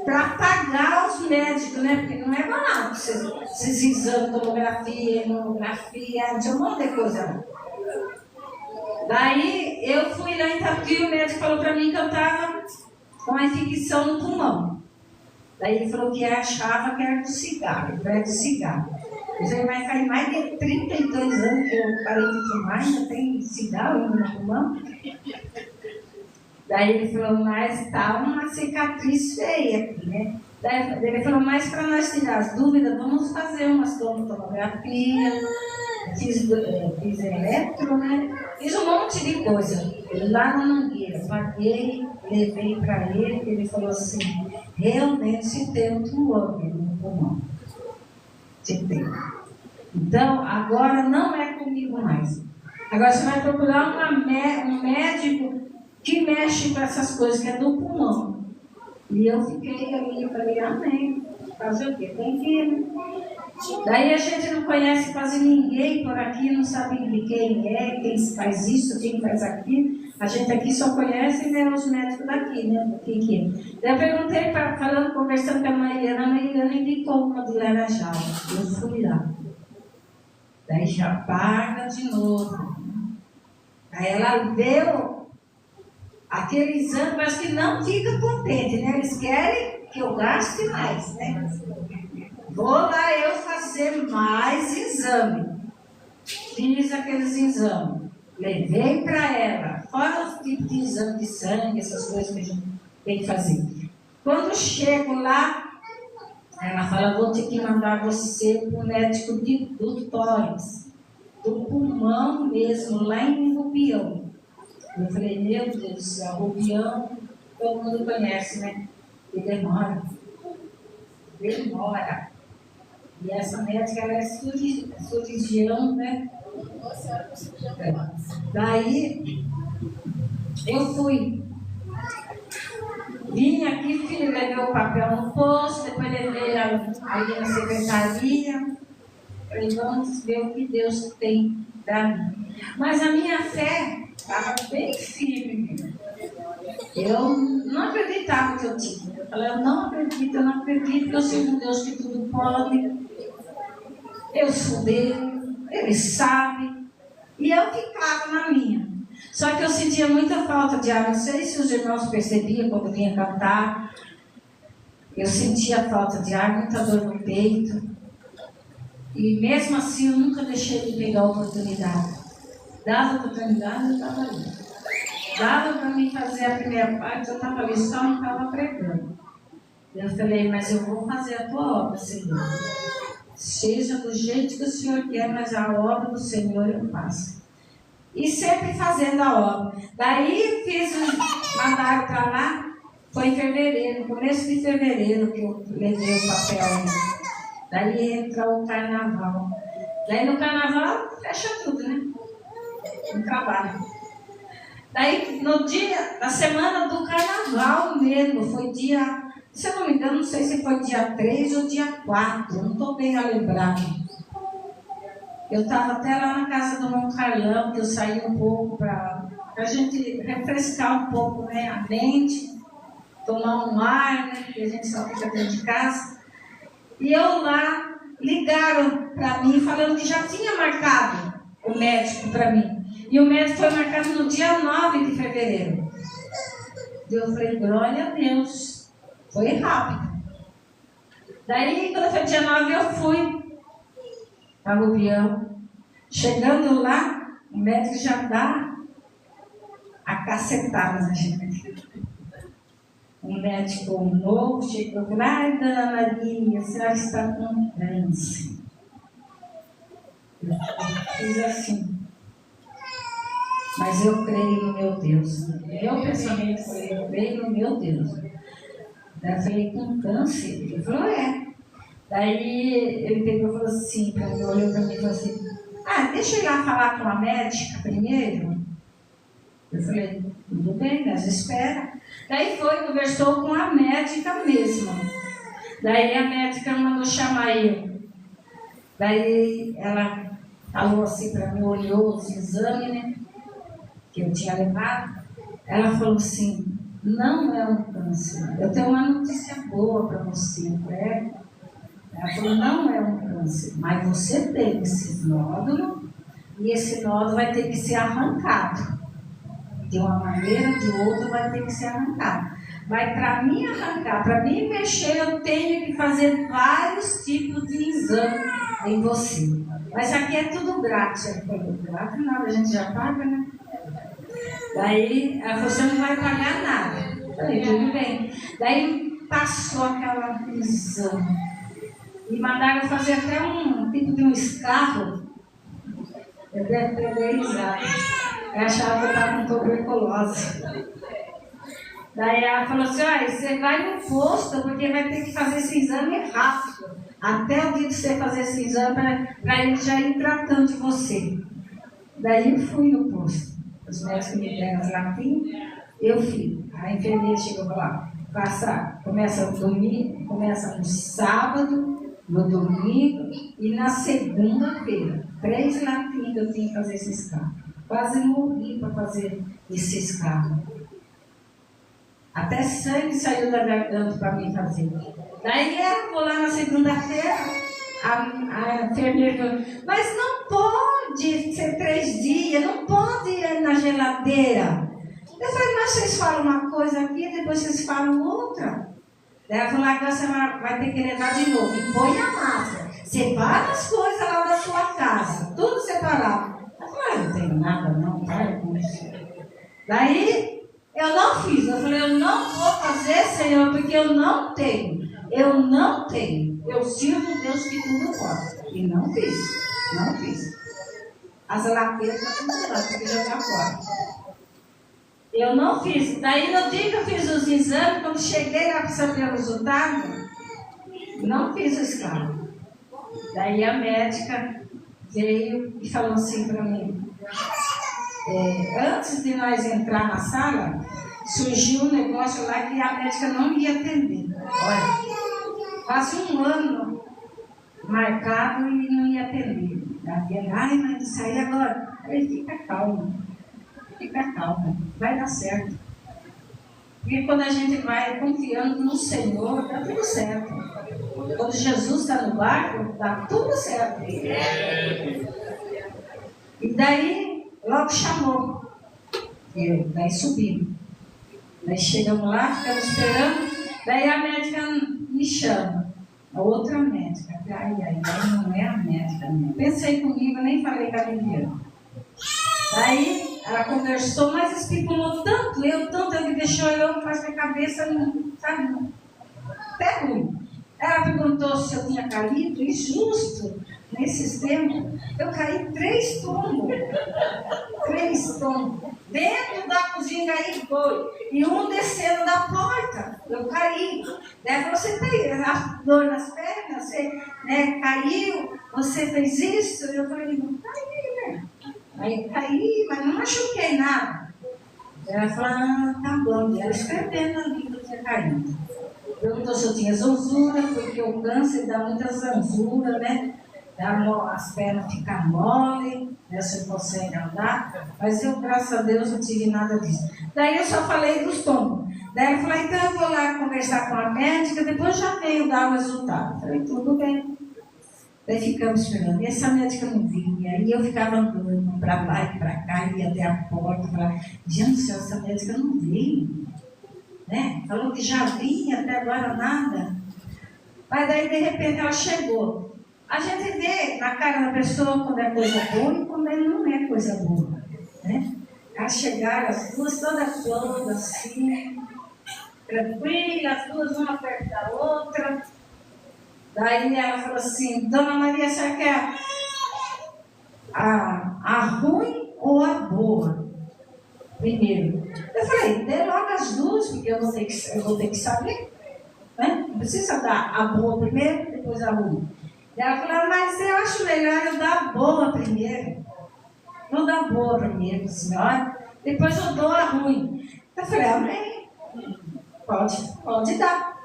Speaker 2: para pagar os médicos, né? Porque não é barato esses exames, tomografia, hemografia, tinha um monte de coisa. Daí, eu fui lá em Itapi, o médico falou para mim que eu estava com a infecção no pulmão. Daí ele falou que achava que era do cigarro, era do cigarro. Já vai faz mais de 32 anos que eu parei de fumar, ainda tem cigarro ainda no pulmão. Daí ele falou, mas está uma cicatriz feia aqui, né? Daí ele falou, mas para nós tirar as dúvidas, vamos fazer umas tomografias, fiz eletro, né? Fiz um monte de coisa. Lá na Mangueira, paguei, levei para ele falou assim, realmente tem um tumor no pulmão. Então, agora não é comigo mais. Agora você vai procurar um médico que mexe com essas coisas, que é do pulmão. E eu fiquei ali, eu falei, amém. Fazer o quê? Tem que ir. Daí a gente não conhece quase ninguém por aqui, não sabe de quem é, quem faz isso, quem faz aquilo. A gente aqui só conhece, né, os médicos daqui, né? Quem que é. Daí eu perguntei, conversando com a Mariana indicou uma de Laranjal. Eu fui lá. Daí já paga de novo. Aí ela deu aquele exame, mas que não fica contente, né? Eles querem que eu gaste mais, né? Vou lá eu fazer mais exame. Fiz aqueles exames. Levei para ela. Fora os tipos de exame de sangue, essas coisas que a gente tem que fazer. Quando chego lá, ela fala, vou ter que mandar você para o médico do tórax, do pulmão mesmo, lá em Rubião. Eu falei, meu Deus do céu, Rubião, todo mundo conhece, né? E demora. E essa médica, ela é cirurgião, né? Daí, eu fui. Vim aqui, filho, levei o papel no posto, depois levei ali na secretaria. Falei, vamos ver o que Deus tem para mim. Mas a minha fé estava bem firme. Eu não acreditava que eu tinha. Eu falei, eu não acredito, que eu sou um Deus que tudo pode. Eu sou dele, ele sabe. E eu ficava na minha. Só que eu sentia muita falta de ar. Não sei se os irmãos percebiam quando eu vinha cantar. Eu sentia falta de ar, muita dor no peito. E mesmo assim eu nunca deixei de pegar a oportunidade. Dava a oportunidade, eu estava ali. Dava para mim fazer a primeira parte, eu estava ali, só não estava pregando. Eu falei, mas eu vou fazer a tua obra, Senhor. Seja do jeito que o Senhor quer, mas a obra do Senhor eu faço. E sempre fazendo a obra. Daí mandaram para lá, foi em fevereiro, no começo de fevereiro que eu levei o papel. Daí entra o carnaval. Daí no carnaval fecha tudo, né? No trabalho. Daí no dia, na semana do carnaval mesmo, foi dia, se eu não me engano, não sei se foi dia 3 ou dia 4, não estou bem a lembrar. Eu estava até lá na casa do Monte Carlão, que eu saí um pouco para a gente refrescar um pouco, né, a mente, tomar um ar, né, que a gente só fica dentro de casa. E eu lá, ligaram para mim falando que já tinha marcado o médico para mim. E o médico foi marcado no dia 9 de fevereiro. Eu falei, glória a Deus. Foi rápido. Daí, quando foi dia 9, eu fui para Rubião. Chegando lá, o médico já dá a cacetada na gente. Um médico novo chegou e falou, ai, dona Maria, a senhora está com câncer. Eu fiz assim. Mas eu creio no meu Deus. Meu pensamento foi, eu creio no meu Deus. Daí eu falei, com câncer? Ele falou, é. Daí ele pegou e falou assim, olhou para mim e falou assim, deixa eu ir lá falar com a médica primeiro. Eu falei, tudo bem, mas espera. Daí foi, conversou com a médica mesmo. Daí a médica mandou chamar eu. Daí ela falou assim para mim, olhou os exames, né, que eu tinha levado. Ela falou assim, não é um câncer. Eu tenho uma notícia boa para você, né? Ela falou, não é um câncer, mas você tem esse nódulo e esse nódulo vai ter que ser arrancado. De uma maneira, de outra, vai ter que ser arrancado. Mas para mim arrancar, para mim mexer, eu tenho que fazer vários tipos de exame em você. Mas aqui é tudo grátis. Ela falou, grátis nada, a gente já paga, né? Daí ela falou, você não vai pagar nada. Eu falei, tudo bem. Daí passou aquela exame. E mandaram fazer até um tipo de um escarro. Eu deve ter risado. Eu achava que eu estava com tuberculose. Daí ela falou assim, você vai no posto porque vai ter que fazer esse exame rápido. Até o dia que você fazer esse exame para ele já ir tratando de você. Daí eu fui no posto. Os médicos me deram as latinhas, eu fui. A enfermeira chegou lá, começa domingo, começa no sábado no domingo e na segunda-feira. 3 latinhas eu tinha que fazer esse escala. Quase morri para fazer esse escala. Até sangue saiu da garganta para mim fazer. Daí eu vou lá na segunda-feira, a enfermeira falou, mas não pode ser 3 dias, não pode ir na geladeira. Eu falei, mas vocês falam uma coisa aqui e depois vocês falam outra. Daí ela falou, agora você vai ter que levar de novo. E põe a máscara. Separa as coisas lá da sua casa. Tudo separado. Eu falei, não tenho nada não, para com isso. Daí eu não fiz. Eu falei, eu não vou fazer, Senhor, porque eu não tenho. Eu não tenho. Eu sirvo um Deus que tudo pode. E não fiz. Não fiz. As laqueiras estão tudo lá, porque já está fora. Eu não fiz. Daí no dia que eu fiz os exames, quando cheguei lá para saber o resultado, não fiz o escala. Daí a médica veio e falou assim para mim, antes de nós entrar na sala, surgiu um negócio lá que a médica não ia atender. Olha, quase 1 ano marcado e não ia atender. Ai, mas isso aí agora. Aí fica calma. Fica calma, vai dar certo. Porque quando a gente vai confiando no Senhor, dá tudo certo. Quando Jesus está no barco, dá tudo certo. E daí, logo chamou. Daí subimos. Daí chegamos lá, ficamos esperando. Daí a médica me chama. A outra médica. Ai, não é a médica. Não. Pensei comigo, nem falei com a Viviane. Daí ela conversou, mas especulou tanto, ele deixou eu com a cabeça, sabe, até ruim. Ela perguntou se eu tinha caído, e justo nesses tempos, eu caí 3 tombos. 3 tombos. Dentro da cozinha aí foi. E um descendo da porta. Eu caí. Daí você tem a dor nas pernas, você caiu, você fez isso. Eu falei, não caí, né? Aí caí, mas não machuquei nada. Ela falou, tá bom. E ela escrevendo ali que eu tinha caído. Perguntou se eu tinha zonzura, porque o câncer dá muita zonzura, né? As pernas ficam mole, né? Você consegue andar. Mas eu, graças a Deus, não tive nada disso. Daí eu só falei dos tombos. Daí eu falei, então eu vou lá conversar com a médica, depois já veio dar o resultado. Falei, tudo bem. Daí ficamos esperando. E essa médica não vinha. E eu ficava andando para lá e para cá, ia até a porta. Falava, gente do céu, essa médica não veio. Né? Falou que já vinha, até agora nada. Mas daí, de repente, ela chegou. A gente vê na cara da pessoa quando é coisa boa e quando não é coisa boa. Né? Elas chegaram, as duas, todas assim, tranquilas, as duas, uma perto da outra. Daí ela falou assim, Dona Maria, a senhora quer a ruim ou a boa? Primeiro. Eu falei, dê logo as duas, porque eu vou ter que saber. Né? Não precisa dar a boa primeiro, depois a ruim. Ela falou, mas eu acho melhor eu dar a boa primeiro. Vou dar a boa primeiro, senhora, depois eu dou a ruim. Eu falei, amém. Pode dar.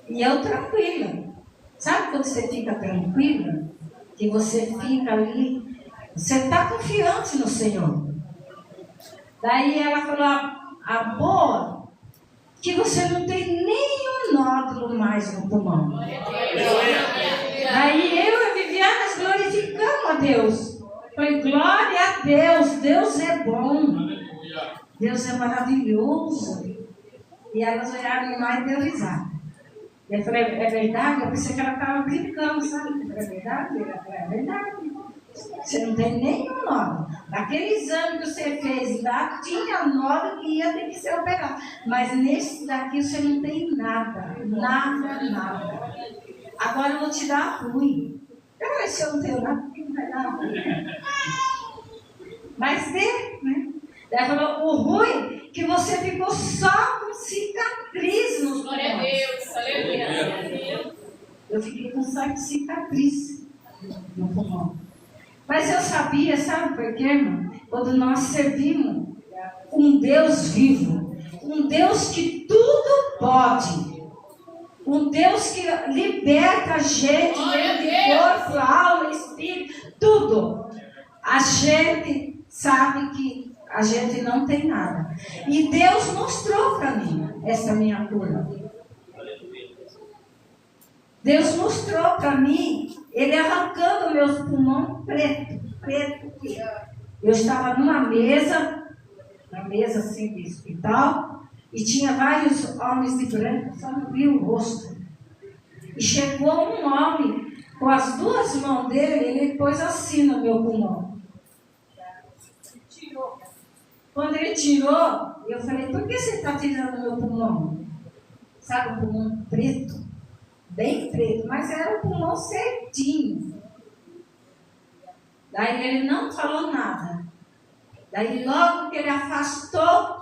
Speaker 2: E eu tranquila. Sabe quando você fica tranquila? Que você fica ali, você está confiante no Senhor. Daí ela falou, a boa, que você não tem nenhum nódulo mais no pulmão. Daí eu e a Viviane glorificamos a Deus. Falei, glória a Deus, Deus é bom. Deus é maravilhoso. E elas olharam lá e deu risada. E eu falei, é verdade? Eu pensei que ela estava brincando, sabe? É verdade? É verdade. Você não tem nenhum nódulo. Naquele exame que você fez lá, tinha nódulo que ia ter que ser operado. Mas nesse daqui você não tem nada. Nada. Agora eu vou te dar a ruim. Eu falei, se eu não tenho nada, não vai dar ruim. Mas tem, né? Ela falou, o ruim que você ficou só com cicatriz nos pulmões.
Speaker 4: Glória a Deus, aleluia.
Speaker 2: Eu fiquei com cicatriz no pulmão. Mas eu sabia, sabe por quê, irmão? Quando nós servimos um Deus vivo, um Deus que tudo pode. Um Deus que liberta a gente dentro de corpo, alma, espírito, tudo. A gente sabe que a gente não tem nada. E Deus mostrou para mim essa minha cura. Deus mostrou para mim, Ele arrancando meus pulmões preto. Eu estava numa mesa assim de hospital, e tinha vários homens de branco, só não vi o rosto. E chegou um homem, com as duas mãos dele, ele pôs assim no meu pulmão. Quando ele tirou, eu falei, por que você está tirando meu pulmão? Sabe, o pulmão preto? Bem preto, mas era o pulmão certinho. Daí ele não falou nada. Daí logo que ele afastou,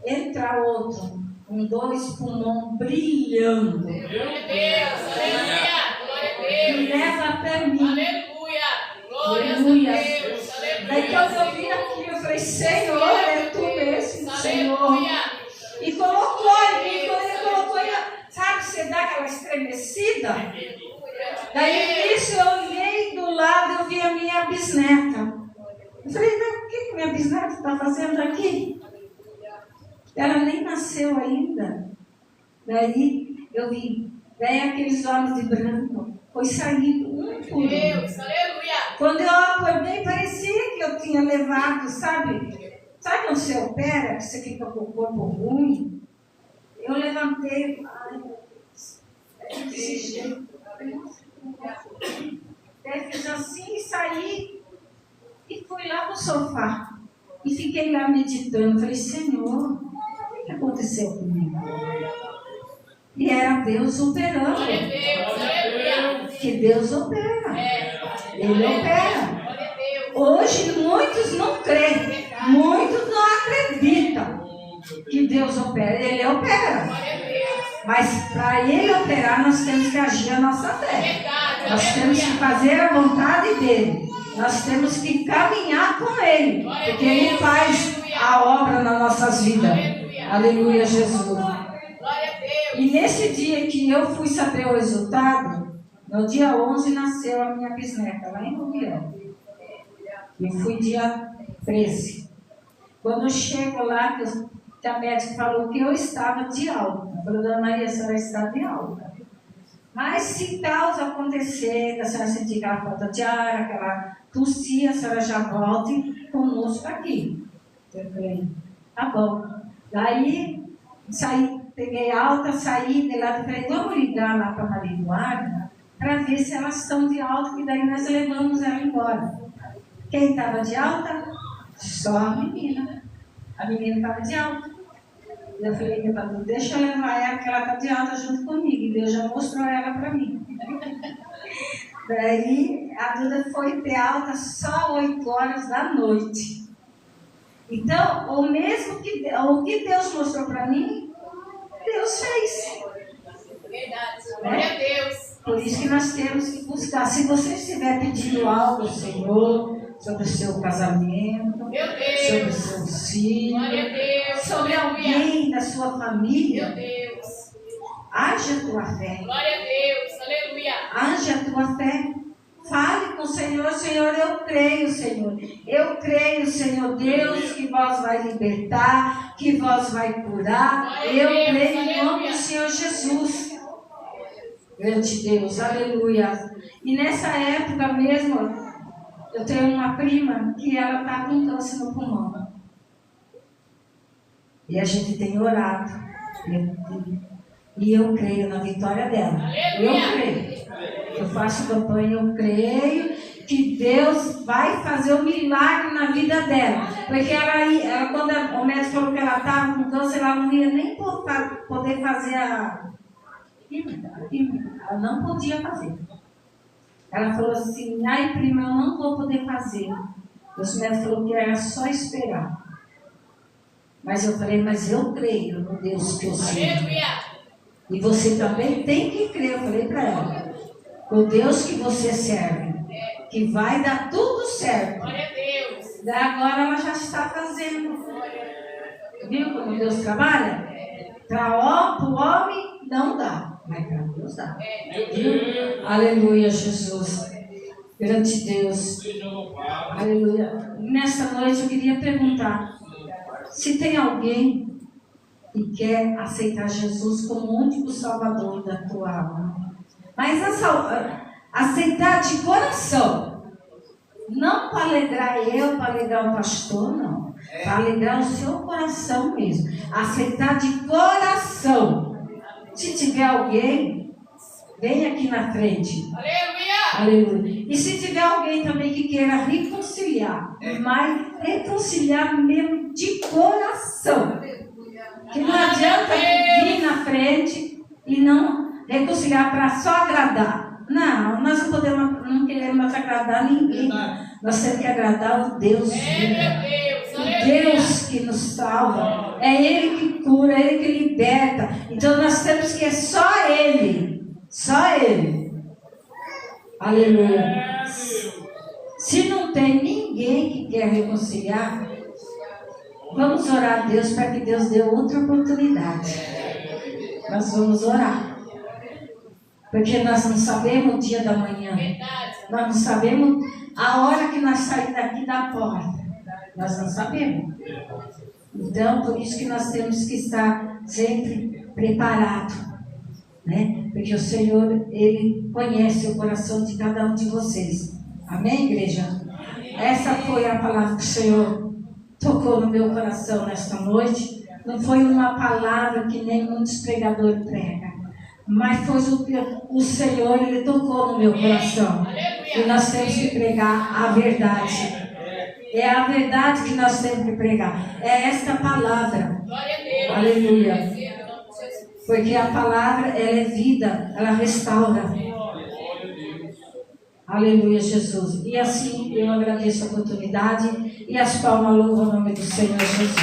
Speaker 2: entra outro, com 2 pulmões brilhando.
Speaker 4: Glória a Deus, aleluia, glória a Deus.
Speaker 2: E leva até mim.
Speaker 4: Aleluia, glória a Deus, aleluia.
Speaker 2: Daí quando eu vim aqui, eu falei, Senhor, é tu mesmo, Senhor. E colocou em mim, quando ele colocou, sabe, você dá aquela estremecida? Daí nisso eu olhei do lado, eu vi a minha bisneta. Eu falei, o que minha bisneta está fazendo aqui? Ela nem nasceu ainda. Daí eu vi, daí aqueles homens de branco, foi saindo um por um.
Speaker 4: Deus, aleluia.
Speaker 2: Quando eu acordei, parecia que eu tinha levado, sabe quando você opera, que você fica com o corpo ruim? Eu levantei, ai meu Deus, desse jeito. Daí fiz assim e saí e fui lá no sofá. E fiquei lá meditando. Falei, Senhor, o que aconteceu comigo? E era Deus operando.
Speaker 4: Glória a Deus, aleluia.
Speaker 2: Que Deus opera. Ele opera.
Speaker 4: Glória a Deus.
Speaker 2: Hoje muitos não creem, muitos não acreditam que Deus opera. Ele opera.
Speaker 4: Glória a Deus.
Speaker 2: Mas para Ele operar, nós temos que agir a nossa fé.
Speaker 4: Verdade,
Speaker 2: Nós temos que fazer a vontade dEle. Nós temos que caminhar com Ele. Porque Ele faz a obra nas nossas vidas. Aleluia, Jesus.
Speaker 4: Glória a Deus.
Speaker 2: E nesse dia que eu fui saber o resultado, no dia 11 nasceu a minha bisneta, lá em Rubião. Eu fui dia 13. Quando eu chego lá, que a médica falou que eu estava de alta. Falou, Dona Maria, a senhora está de alta. Mas se causa acontecer, a senhora sentir aquela falta de ar, aquela tossia, a senhora já volte conosco aqui. Eu falei, tá bom. Daí, saí, peguei alta, saí de lá e falei, vamos ligar lá para a Maria Eduarda para ver se elas estão de alta, que daí nós levamos ela embora. Quem estava de alta? Só a menina. A menina estava de alta. Eu falei, deixa eu levar ela, que ela está de alta junto comigo. E Deus já mostrou ela para mim. Daí a Duda foi ter alta só 8 horas da noite. Então, o que Deus mostrou para mim, Deus fez.
Speaker 4: Verdade. Glória a Deus.
Speaker 2: Por isso que nós temos que buscar. Se você estiver pedindo algo ao Senhor, sobre o seu casamento,
Speaker 4: Meu Deus.
Speaker 2: sobre os seus filhos,
Speaker 4: Glória a Deus.
Speaker 2: sobre
Speaker 4: Aleluia.
Speaker 2: alguém da sua família,
Speaker 4: Meu Deus.
Speaker 2: age a tua fé.
Speaker 4: Glória a Deus. Aleluia.
Speaker 2: Age a tua fé. Fale com o Senhor, Senhor, eu creio, Senhor. Eu creio, Senhor Deus, que vós vai libertar, que vós vai curar. Eu creio em nome do Senhor Jesus. Grande Deus, aleluia. E nessa época mesmo, eu tenho uma prima que ela está com câncer no pulmão. E a gente tem orado. E eu creio na vitória dela. Eu creio. Eu faço campanha, eu creio que Deus vai fazer um milagre na vida dela. Porque ela quando o médico falou que ela estava com câncer, ela não ia nem poder fazer a química. Ela não podia fazer. Ela falou assim, ai prima, eu não vou poder fazer. O médico falou que era só esperar. Mas eu falei, mas eu creio no Deus que eu sirvo. E você também tem que crer, eu falei para ela. O Deus que você serve, que vai dar tudo certo.
Speaker 4: Glória a Deus.
Speaker 2: Agora ela já está fazendo. Viu como Deus trabalha? Para o homem não dá, Mas para Deus dá. Viu? Aleluia, Jesus. Grande Deus. Aleluia. Nesta noite eu queria perguntar se tem alguém que quer aceitar Jesus como o único Salvador da tua alma. Mas aceitar de coração. Não para alegrar eu, para alegrar o pastor, não. Para alegrar o seu coração mesmo. Aceitar de coração. Se tiver alguém, vem aqui na frente. Aleluia. E se tiver alguém também que queira reconciliar, mas reconciliar mesmo de coração. Que não adianta vir na frente e não reconciliar para só agradar. Não, nós não queremos agradar ninguém. Nós temos que agradar o Deus vivo. O Deus que nos salva. É Ele que cura, é Ele que liberta. Então nós temos que só Ele. Só Ele. Aleluia. Se não tem ninguém que quer reconciliar, vamos orar a Deus para que Deus dê outra oportunidade. Nós vamos orar. Porque nós não sabemos o dia da manhã. Nós não sabemos a hora que nós saímos daqui da porta. Nós não sabemos. Então, por isso que nós temos que estar sempre preparados. Né? Porque o Senhor, Ele conhece o coração de cada um de vocês. Amém, igreja? Essa foi a palavra que o Senhor tocou no meu coração nesta noite. Não foi uma palavra que nem muitos pregadores pregam, mas foi o Senhor, Ele tocou no meu coração. E nós temos que pregar a verdade. É a verdade que nós temos que pregar. É esta palavra. Aleluia. Porque a palavra, ela é vida, ela restaura. Aleluia, Jesus. E assim eu agradeço a oportunidade e as palmas louvam o nome do Senhor Jesus.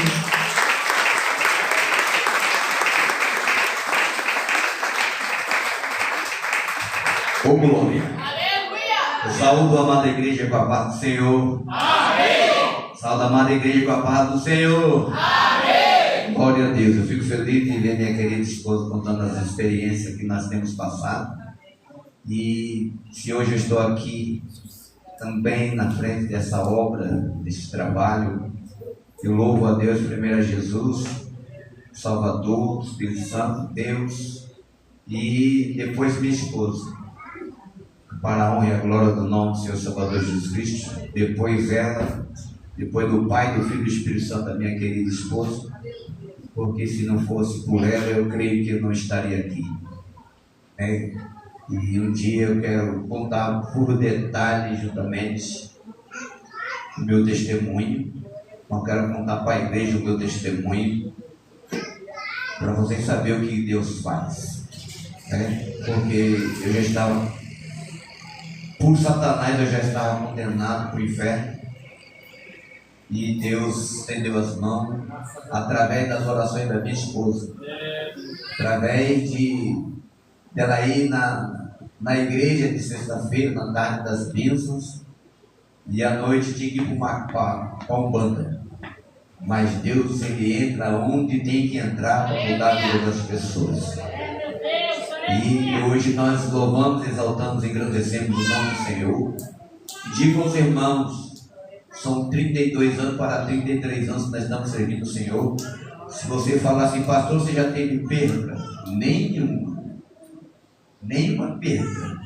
Speaker 5: Ô glória. Aleluia. Eu saúdo a amada igreja com a paz do Senhor. Amém. Saúdo a amada igreja com a paz do Senhor. Amém. Glória a Deus. Eu fico feliz de ver minha querida esposa contando as experiências que nós temos passado. E se hoje eu estou aqui também na frente dessa obra, desse trabalho, eu louvo a Deus, primeiro a Jesus, Salvador, Espírito Santo, Deus, e depois minha esposa, para a honra e a glória do nome do Senhor Salvador Jesus Cristo, depois ela, depois do Pai, do Filho e do Espírito Santo, a minha querida esposa, porque se não fosse por ela, eu creio que eu não estaria aqui. E um dia eu quero contar por detalhes juntamente o meu testemunho. Eu quero contar para a igreja o meu testemunho, para vocês saberem o que Deus faz. Porque eu já estava, por Satanás, eu já estava condenado para o inferno. E Deus estendeu as mãos através das orações da minha esposa, através dela ir na igreja de sexta-feira, na tarde das bênçãos, e à noite tinha que ir para um banda. Mas Deus, Ele entra onde tem que entrar para mudar a vida das pessoas. E hoje nós louvamos, exaltamos, engrandecemos o nome do Senhor. Digo aos irmãos, são 32 anos para 33 anos que nós estamos servindo o Senhor. Se você falar assim, pastor, você já teve perda? Nenhuma perda.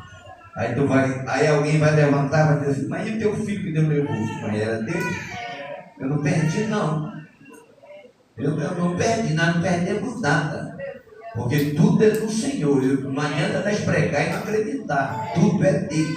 Speaker 5: Aí alguém vai levantar e vai dizer assim, mas e o teu filho que Deus levou? Mas era dele? Eu não perdi, não. Eu não perdi, nós não perdemos nada. Porque tudo é do Senhor. Não adianta nós pregar e não acreditar. Tudo é dele.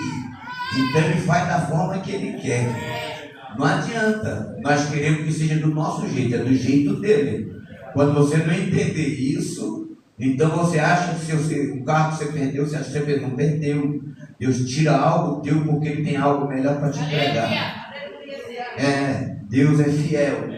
Speaker 5: Então Ele faz da forma que Ele quer. Não adianta. Nós queremos que seja do nosso jeito, é do jeito dele. Quando você não entender isso, então você acha que o carro que você perdeu, você acha que você não perdeu. Deus tira algo teu porque Ele tem algo melhor para te entregar. Deus é fiel.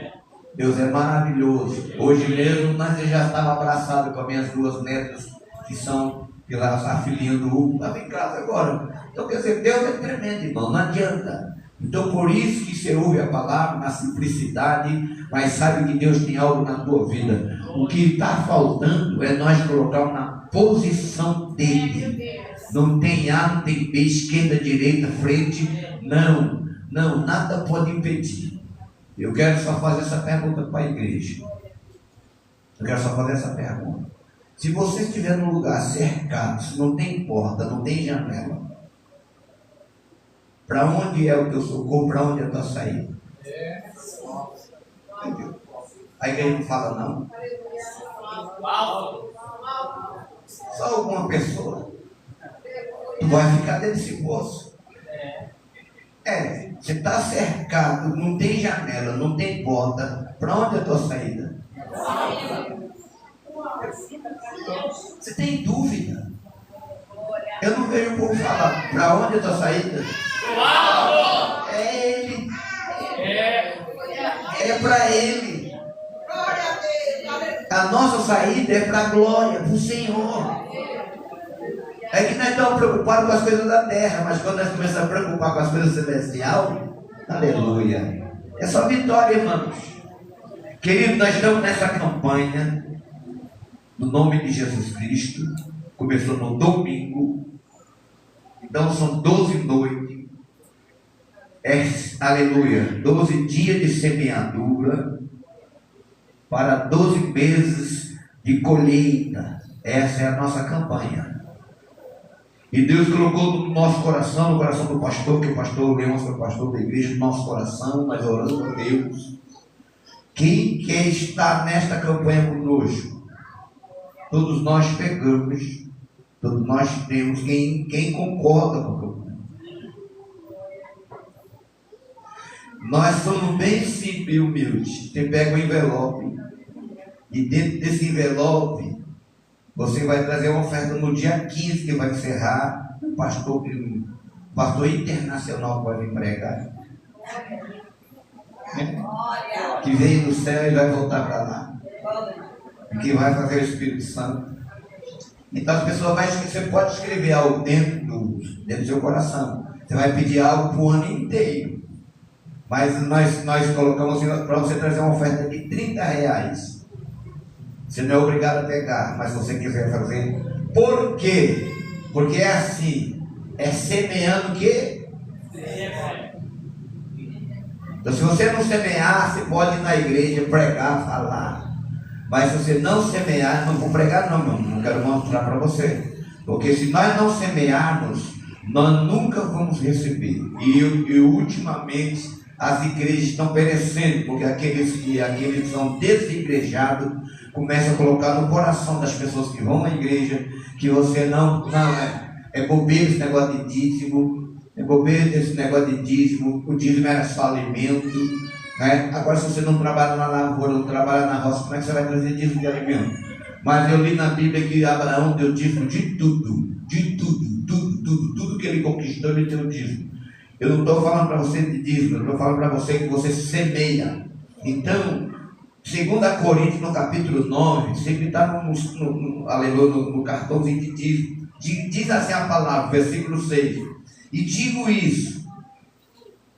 Speaker 5: Deus é maravilhoso. Hoje mesmo nós já estava abraçado com as minhas duas netas que são a filhinha do Hugo, estava em casa agora. Então quer dizer, Deus é tremendo, irmão, não adianta. Então por isso que você ouve a palavra na simplicidade, mas sabe que Deus tem algo na tua vida. O que está faltando é nós colocar posição dele. Não tem A, não tem B, esquerda, direita, frente. Não, nada pode impedir. Eu quero só fazer essa pergunta para a igreja. Eu quero só fazer essa pergunta. Se você estiver num lugar cercado, se não tem porta, não tem janela, para onde é o teu socorro? Para onde é a tua saída? A igreja não fala não. Só alguma pessoa. Tu vai ficar dentro desse poço. Você está cercado, não tem janela, não tem porta. Para onde é a tua saída? Você tem dúvida? Eu não vejo o povo falar, para onde é a tua saída? É Ele. É para Ele. A nossa saída é para a glória, para o Senhor. É que nós estamos preocupados com as coisas da terra, mas quando nós começamos a preocupar com as coisas celestiais, aleluia. É só vitória, irmãos. Querido, nós estamos nessa campanha, no nome de Jesus Cristo. Começou no domingo, então são 12 noites, aleluia, 12 dias de semeadura, para 12 meses de colheita. Essa é a nossa campanha. E Deus colocou no nosso coração, no coração do pastor, que o pastor Leão foi o pastor da igreja, no nosso coração, nós oramos a Deus. Quem quer estar nesta campanha conosco? Todos nós pegamos, todos nós temos quem concorda com a campanha. Nós somos bem simples e humildes. Você pega um envelope, e dentro desse envelope, você vai trazer uma oferta no dia 15, que vai encerrar. O pastor internacional pode empregar. Que veio do céu e vai voltar para lá. E que vai fazer o Espírito Santo. Então as pessoas você pode escrever algo dentro do seu coração. Você vai pedir algo para o ano inteiro. Mas nós colocamos para você trazer uma oferta de R$30. Você não é obrigado a pegar, mas se você quiser fazer. Por quê? Porque é assim. É semeando o quê? Então se você não semear, você pode ir na igreja, pregar, falar. Mas se você não semear, não vou pregar não quero mostrar para você. Porque se nós não semearmos, nós nunca vamos receber. E ultimamente as igrejas estão perecendo, porque aqueles que são desigrejados começam a colocar no coração das pessoas que vão à igreja que você não é bobeira esse negócio de dízimo, é bobeira esse negócio de dízimo, o dízimo era só alimento, né? Agora se você não trabalha na lavoura, não trabalha na roça, como é que você vai trazer dízimo de alimento? Mas eu li na Bíblia que Abraão deu dízimo de tudo que ele conquistou, ele deu dízimo. Eu não estou falando para você de dízimo, eu estou falando para você que você semeia. Então, 2 Coríntios, no capítulo 9, sempre está no cartãozinho de dízimo. Diz assim a palavra, versículo 6. E digo isso,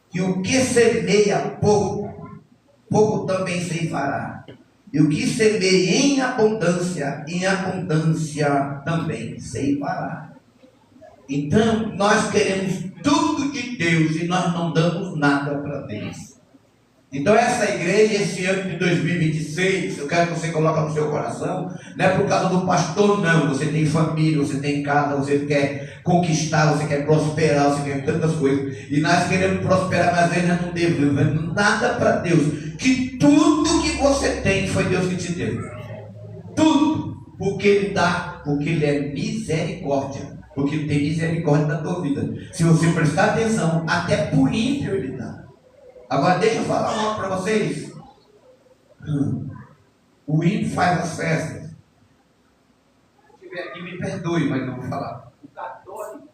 Speaker 5: que o que semeia pouco também ceifará. E o que semeia em abundância também ceifará. Então, nós queremos tudo de Deus e nós não damos nada para Deus. Então essa igreja, esse ano de 2026, eu quero que você coloque no seu coração, não é por causa do pastor não, você tem família, você tem casa, você quer conquistar, você quer prosperar, você quer tantas coisas, e nós queremos prosperar, mas ainda não devemos nada para Deus, que tudo que você tem foi Deus que te deu, tudo, porque Ele dá, porque Ele é misericórdia, porque Ele tem misericórdia da tua vida, se você prestar atenção, até por ímpio Ele dá. Agora deixa eu falar algo para vocês. O ímpio faz as festas. Se estiver aqui, me perdoe, mas não vou falar. O católico,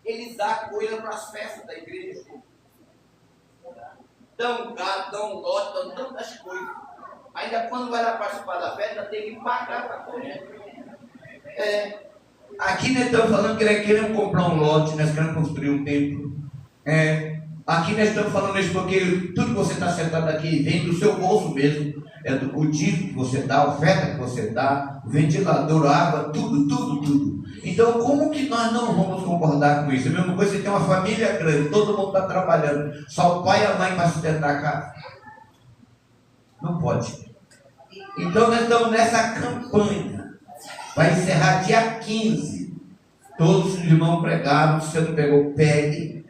Speaker 5: eles dão coisa para as festas da igreja. Dão gado, dão lote, dão tantas coisas. Ainda quando vai lá participar da festa, tem que pagar para comer. Aqui nós estamos falando que nós queremos comprar um lote, nós queremos construir um templo. Aqui nós estamos falando isso porque tudo que você está sentado aqui vem do seu bolso mesmo. É do cultivo que você dá, a oferta que você dá, o ventilador, a água, tudo. Então, como que nós não vamos concordar com isso? A mesma coisa, você tem uma família grande, todo mundo está trabalhando, só o pai e a mãe para sustentar a casa. Não pode. Então, nós estamos nessa campanha. Vai encerrar dia 15. Todos os irmãos pregaram, se você não pegou, pegue.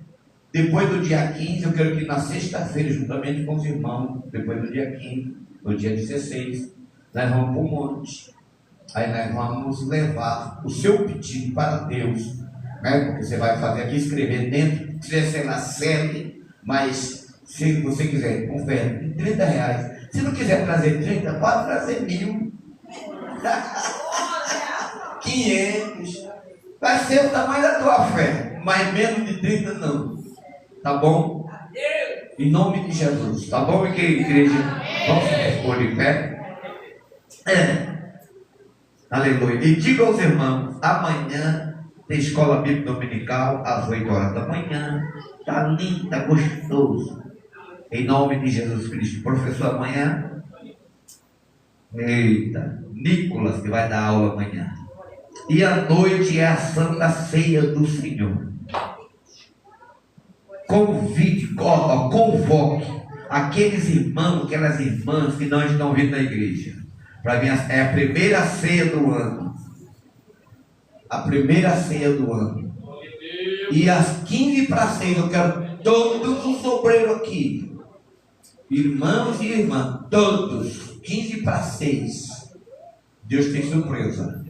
Speaker 5: Depois do dia 15, eu quero que na sexta-feira, juntamente com os irmãos, depois do dia 15, no dia 16, nós vamos para o monte. Aí nós vamos levar o seu pedido para Deus, né? Porque você vai fazer aqui, escrever dentro, precisa ser na sede, mas se você quiser, com fé, R$30. Se não quiser trazer 30, pode trazer 1.000. 500. Vai ser o tamanho da tua fé, mas menos de 30 não. Tá bom? Em nome de Jesus. Tá bom, igreja? Vamos pôr de pé. Aleluia. E diga aos irmãos, amanhã tem escola bíblica dominical às 8 horas da manhã. Tá lindo, tá gostoso. Em nome de Jesus Cristo. Professor, amanhã. Eita, Nicolas que vai dar aula amanhã. E à noite é a Santa Ceia do Senhor. Convoque aqueles irmãos, aquelas irmãs que não estão vindo na igreja. Para mim é a primeira ceia do ano. A primeira ceia do ano. E às 15 para 6 eu quero todos os obreiros aqui. Irmãos e irmãs, todos. 15 para 6. Deus tem surpresa.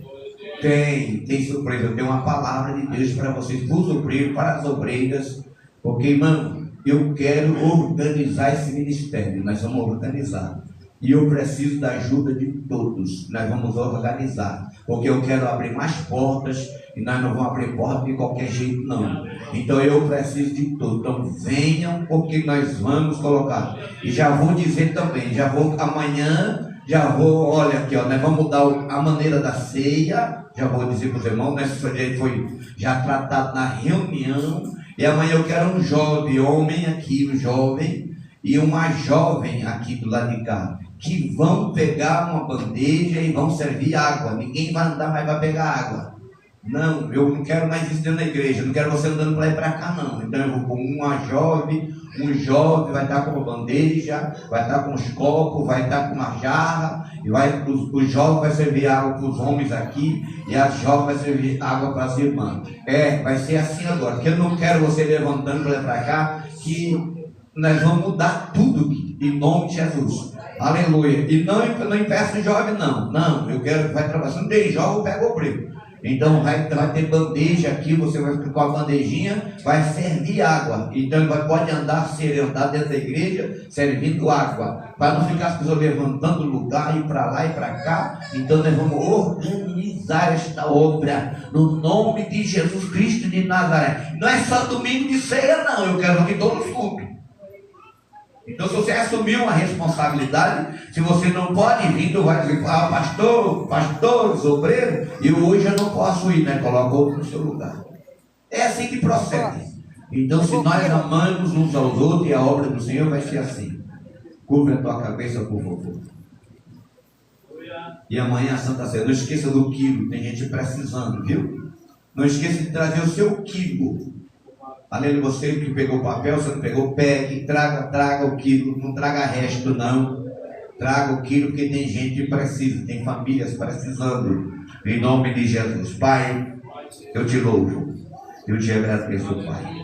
Speaker 5: Tem surpresa. Eu tenho uma palavra de Deus para vocês, para os obreiros, para as obreiras. Porque, irmão, eu quero organizar esse ministério. Nós vamos organizar. E eu preciso da ajuda de todos. Nós vamos organizar. Porque eu quero abrir mais portas. E nós não vamos abrir porta de qualquer jeito, não. Então eu preciso de todos. Então venham, porque nós vamos colocar. E já vou dizer também. Amanhã, olha aqui, ó, nós vamos mudar a maneira da ceia. Já vou dizer para os irmãos. Isso foi já tratado na reunião. E amanhã eu quero um jovem, homem aqui, um jovem, e uma jovem aqui do lado de cá, que vão pegar uma bandeja e vão servir água. Ninguém vai andar mais para pegar água. Não, eu não quero mais isso dentro da igreja, eu não quero você andando para lá e para cá, não. Então eu vou com um jovem vai estar com uma bandeja, vai estar com os copos, vai estar com uma jarra, e o jovem vai servir água para os homens aqui, e a jovem vai servir água para as irmãs. Vai ser assim agora, porque eu não quero você levantando para lá e para cá, que nós vamos mudar tudo aqui, em nome de Jesus. Aleluia. E não impeça o jovem, não, eu quero que vai trabalhar. Se não tem jovem, eu pego o prego. Então vai ter bandeja aqui, você vai ficar com a bandejinha, vai servir água. Então pode andar dentro da igreja, servindo água, para não ficar as pessoas levantando lugar, ir para lá e para cá. Então nós vamos organizar esta obra, no nome de Jesus Cristo de Nazaré. Não é só domingo de ceia, não, eu quero que todos culpem. Então, se você assumir uma responsabilidade, se você não pode vir, tu vai dizer, pastores, obreiros, e hoje eu não posso ir, né? Coloca outro no seu lugar. É assim que procede. Então, se nós amamos uns aos outros, e a obra do Senhor vai ser assim. Curva a tua cabeça, por favor. E amanhã a Santa Ceia. Não esqueça do quilo, tem gente precisando, viu? Não esqueça de trazer o seu quilo. Além de você que pegou o papel, você não pegou, pegue, traga o quilo, não traga resto não. Traga o quilo, porque tem gente que precisa, tem famílias precisando. Em nome de Jesus. Pai, eu te louvo, eu te agradeço, Pai,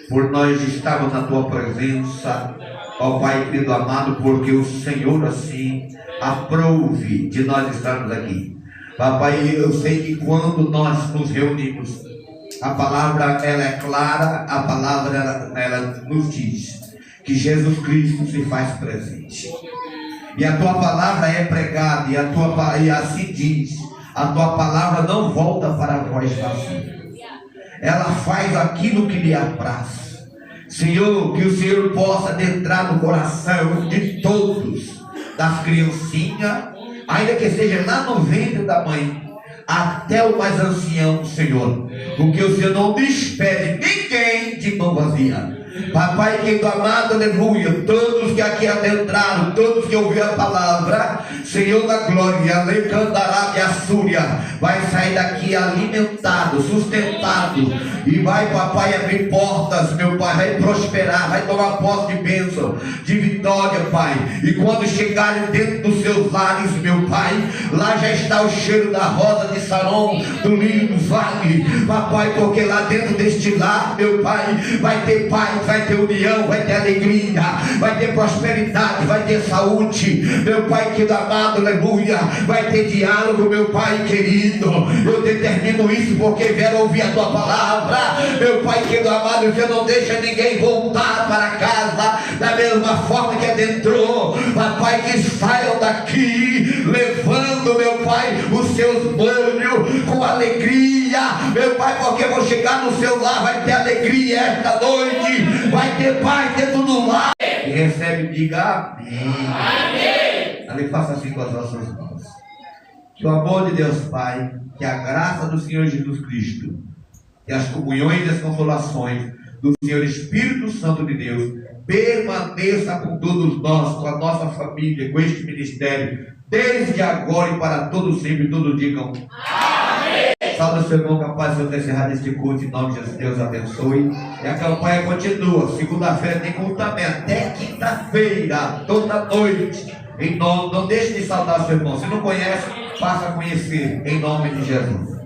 Speaker 5: por nós estarmos na tua presença, ó Pai querido amado, porque o Senhor assim aprove de nós estarmos aqui. Papai, eu sei que quando nós nos reunimos, a palavra ela é clara, a palavra ela nos diz que Jesus Cristo se faz presente. E a tua palavra é pregada, e assim diz, a tua palavra não volta para vós vazia. Ela faz aquilo que lhe apraz. Senhor, que o Senhor possa adentrar no coração de todos, das criancinhas, ainda que seja lá no ventre da mãe, até o mais ancião, Senhor, porque o Senhor não despede ninguém de mão vazia. Papai querido amado, aleluia, todos que aqui adentraram, todos que ouviram a palavra, Senhor da glória, vai sair daqui alimentado, sustentado, e vai, papai, abrir portas, meu pai, vai prosperar, vai tomar posse de bênção, de vitória, pai. E quando chegarem dentro dos seus lares, meu pai, lá já está o cheiro da rosa de Saron, do lírio do vale, papai, porque lá dentro deste lar, meu pai, vai ter paz, vai ter união, vai ter alegria, vai ter prosperidade, vai ter saúde, meu pai querido amado, aleluia, vai ter diálogo, meu pai querido. Eu determino isso porque vieram ouvir a tua palavra, meu pai querido amado. Você não deixa ninguém voltar para casa da mesma forma que adentrou, papai, que saiam daqui levando, meu pai, os seus molhos com alegria, meu pai, porque vou chegar no seu lar, vai ter alegria esta noite, vai ter paz dentro do lar. E recebe, diga amém. Amém. Ali, faça assim com as nossas mãos. Que o amor de Deus Pai, que a graça do Senhor Jesus Cristo, que as comunhões e as consolações do Senhor Espírito Santo de Deus permaneça com todos nós, com a nossa família, com este ministério, desde agora e para todos sempre. Todos digam amém. Salve o seu irmão, capaz de eu ter encerrado este culto em nome de Jesus. Deus abençoe. E a campanha continua. Segunda-feira tem culto também, até quinta-feira, toda noite. Em nome, não deixe de saudar seu irmão. Se não conhece, faça conhecer em nome de Jesus.